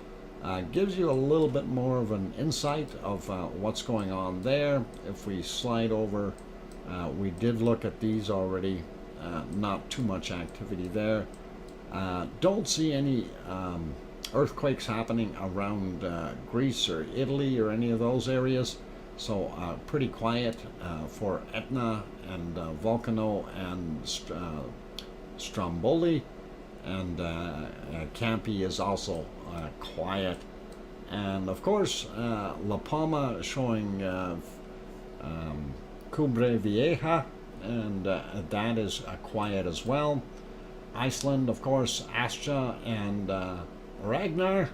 gives you a little bit more of an insight of what's going on there. If we slide over, we did look at these already. Not too much activity there. Don't see any earthquakes happening around Greece or Italy or any of those areas. So pretty quiet for Etna and Volcano and Stromboli. And Campi is also quiet. And of course, La Palma showing Cubre Vieja, and that is quiet as well. Iceland, of course, Astra and Ragnar,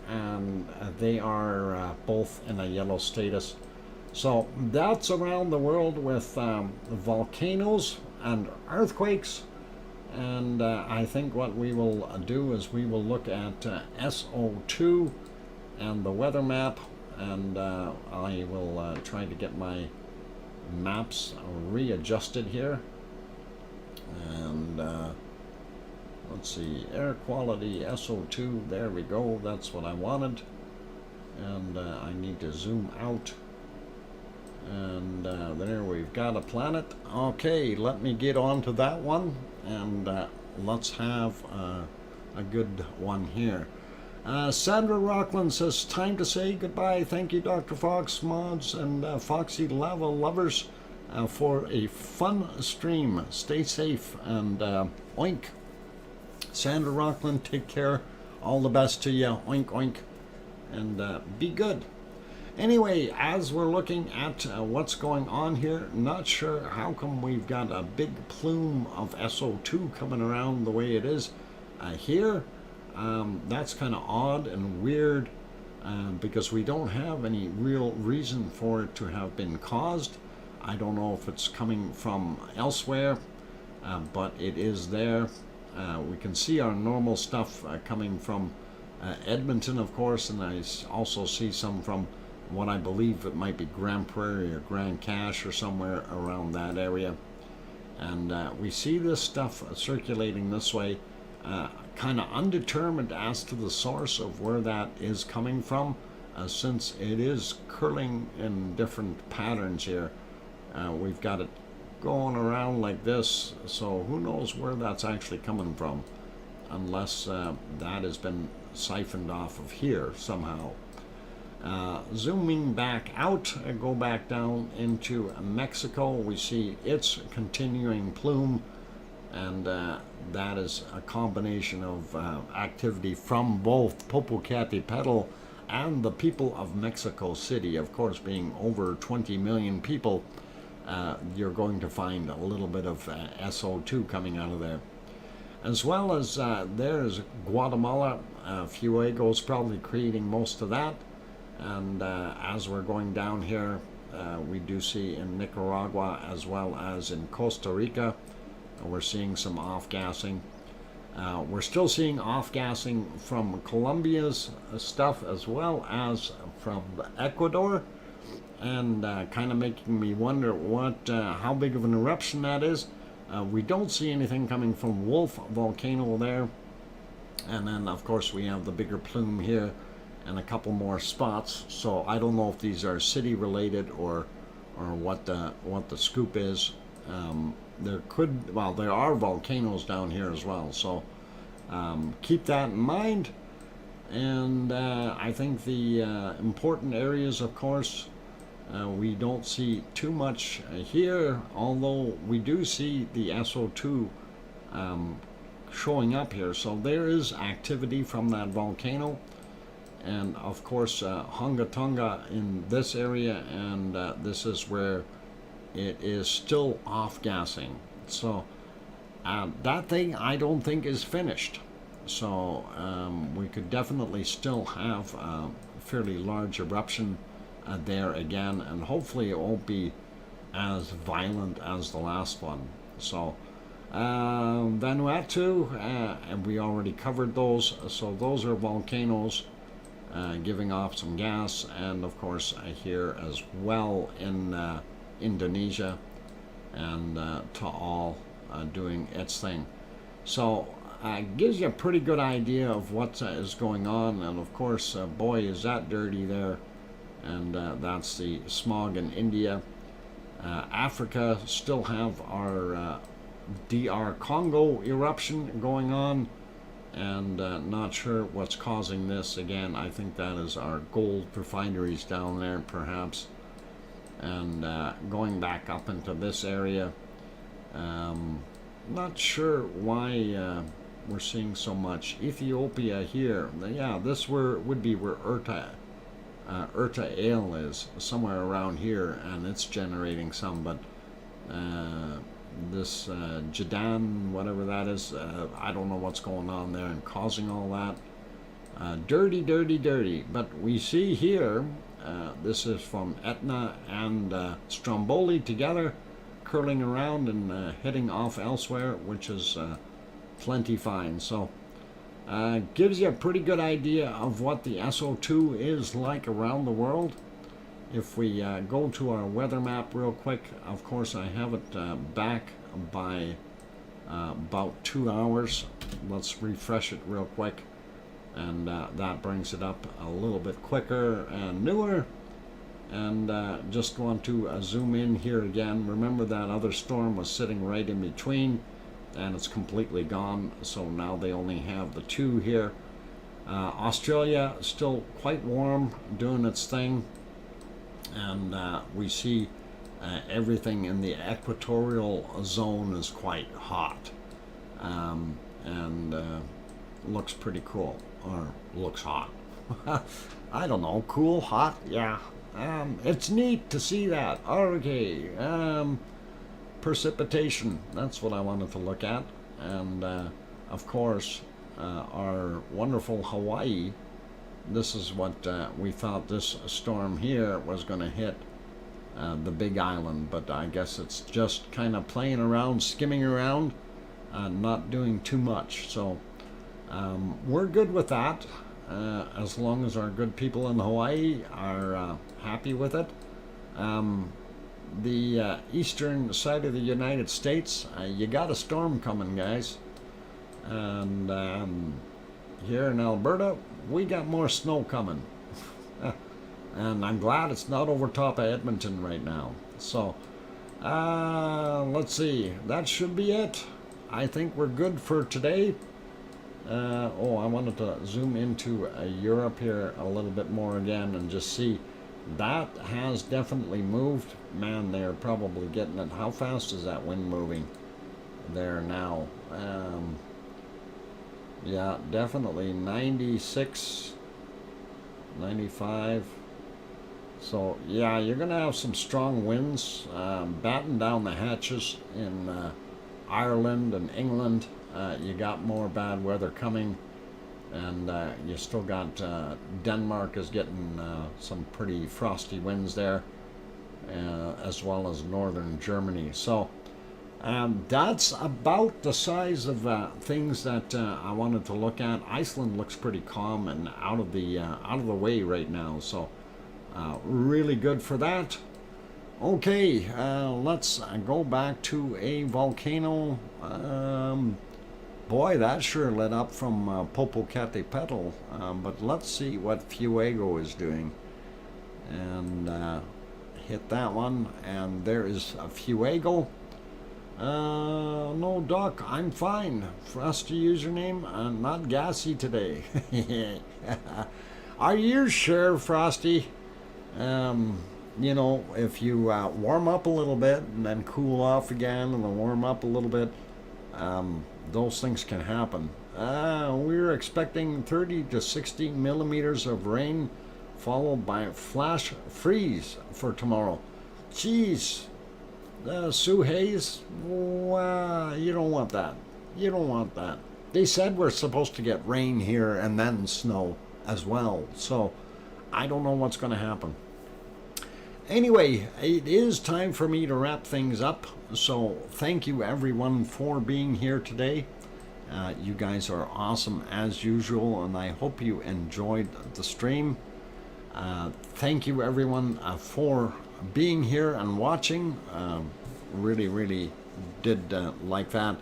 and they are both in a yellow status. So that's around the world with volcanoes and earthquakes. And I think what we will do is we will look at SO2 and the weather map, and I will try to get my maps readjusted here. And let's see, air quality SO2, there we go, that's what I wanted. And I need to zoom out. And there we've got a planet. Okay, let me get on to that one, and let's have a good one here. Sandra Rockland says, time to say goodbye. Thank you, Dr. Fox, mods, and Foxy Lava lovers for a fun stream. Stay safe, and oink. Sandra Rockland, take care. All the best to you. Oink, oink. And be good. Anyway, as we're looking at what's going on here, not sure how come we've got a big plume of SO2 coming around the way it is here. That's kind of odd and weird because we don't have any real reason for it to have been caused. I don't know if it's coming from elsewhere, but it is there. We can see our normal stuff coming from Edmonton, of course, and I also see some from what I believe it might be Grand Prairie or Grand Cache or somewhere around that area. And we see this stuff circulating this way, kind of undetermined as to the source of where that is coming from, since it is curling in different patterns here. We've got it going around like this, so who knows where that's actually coming from, unless that has been siphoned off of here somehow. Zooming back out, go back down into Mexico, we see its continuing plume, and that is a combination of activity from both Popocatépetl and the people of Mexico City. Of course, being over 20 million people, you're going to find a little bit of SO2 coming out of there. As well as there's Guatemala, Fuego's probably creating most of that. And as we're going down here, we do see in Nicaragua as well as in Costa Rica, we're seeing some off-gassing. We're still seeing off-gassing from Colombia's stuff as well as from Ecuador, and kind of making me wonder how big of an eruption that is. We don't see anything coming from Wolf Volcano there, and then of course we have the bigger plume here and a couple more spots. So I don't know if these are city related or what the scoop is. There are volcanoes down here as well, so keep that in mind. And I think the important areas, of course, we don't see too much here, although we do see the SO2 showing up here. So there is activity from that volcano. And of course, Hunga Tonga in this area, and this is where it is still off-gassing. So that thing I don't think is finished. So we could definitely still have a fairly large eruption there again, and hopefully it won't be as violent as the last one. So Vanuatu, and we already covered those. So those are volcanoes giving off some gas, and of course here as well in Indonesia, and Taal doing its thing. So gives you a pretty good idea of what is going on. And of course, boy, is that dirty there. And that's the smog in India. Africa still have our DR Congo eruption going on, and not sure what's causing this. Again, I think that is our gold refineries down there perhaps. And going back up into this area, not sure why we're seeing so much. Ethiopia here, yeah, this would be where Urta Ale is, somewhere around here, and it's generating some, but this Jadan, whatever that is, I don't know what's going on there and causing all that. Dirty, dirty, dirty. But we see here, this is from Etna and Stromboli together, curling around and heading off elsewhere, which is plenty fine. So gives you a pretty good idea of what the SO2 is like around the world. If we go to our weather map real quick, of course I have it back by about 2 hours. Let's refresh it real quick, and that brings it up a little bit quicker and newer. And just want to zoom in here again. Remember that other storm was sitting right in between, and it's completely gone, so now they only have the two here. Australia still quite warm, doing its thing, and we see everything in the equatorial zone is quite hot, and looks pretty cool, or looks hot. I don't know, cool, hot, yeah. It's neat to see that. Okay, precipitation, that's what I wanted to look at. And of course our wonderful Hawaii, this is what we thought this storm here was going to hit the big island, but I guess it's just kind of playing around, skimming around, not doing too much. So we're good with that. as long as our good people in Hawaii are happy with it. The eastern side of the United States, you got a storm coming, guys. And here in Alberta, we got more snow coming. And I'm glad it's not over top of Edmonton right now. So, let's see. That should be it. I think we're good for today. I wanted to zoom into Europe here a little bit more again and just see. That has definitely moved. Man, they're probably getting it. How fast is that wind moving there now? Yeah, definitely 96, 95. So, yeah, you're going to have some strong winds. Batten down the hatches in Ireland and England. You got more bad weather coming. And you still got Denmark is getting some pretty frosty winds there, as well as northern Germany. So that's about the size of things that I wanted to look at. Iceland looks pretty calm and out of the way right now. So really good for that. Okay, let's go back to a volcano. Boy, that sure lit up from Popocatépetl, but let's see what Fuego is doing. And hit that one, and there is a Fuego. No, Doc, I'm fine. Frosty username, not gassy today. Are you sure, Frosty? You know, if you warm up a little bit and then cool off again and then warm up a little bit, those things can happen. We're expecting 30 to 60 millimeters of rain, followed by flash freeze for tomorrow. Jeez, Sue Hayes, you don't want that. You don't want that. They said we're supposed to get rain here and then snow as well. So I don't know what's going to happen. Anyway, it is time for me to wrap things up. So thank you everyone for being here today. You guys are awesome as usual, and I hope you enjoyed the stream. Thank you everyone for being here and watching. Really did like that.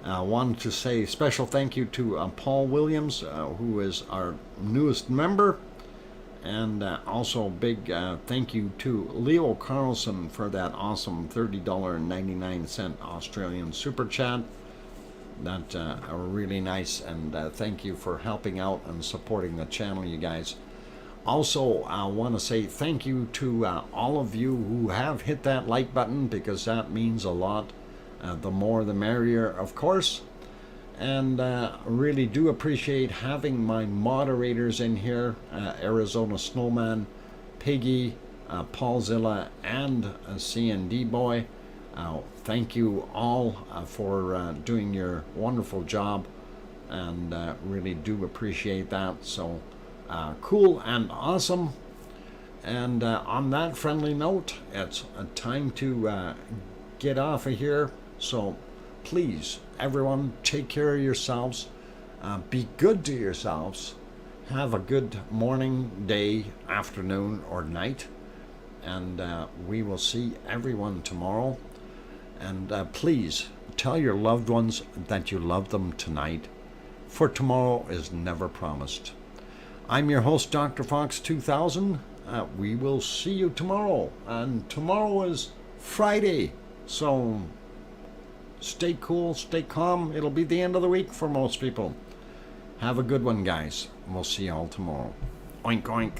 I wanted to say special thank you to Paul Williams, who is our newest member. And also big thank you to Leo Carlson for that awesome $30.99 Australian super chat. That are really nice, and thank you for helping out and supporting the channel, you guys. Also, I want to say thank you to all of you who have hit that like button, because that means a lot. The more the merrier, of course. And really do appreciate having my moderators in here, Arizona Snowman, Piggy, Paulzilla, and CND Boy. Thank you all for doing your wonderful job, and really do appreciate that. So cool and awesome. And on that friendly note, it's time to get off of here. So please, everyone, take care of yourselves. Be good to yourselves. Have a good morning, day, afternoon, or night. And we will see everyone tomorrow. And please, tell your loved ones that you love them tonight, for tomorrow is never promised. I'm your host, DrFox2000. We will see you tomorrow. And tomorrow is Friday. So stay cool, stay calm. It'll be the end of the week for most people. Have a good one, guys. We'll see you all tomorrow. Oink, oink.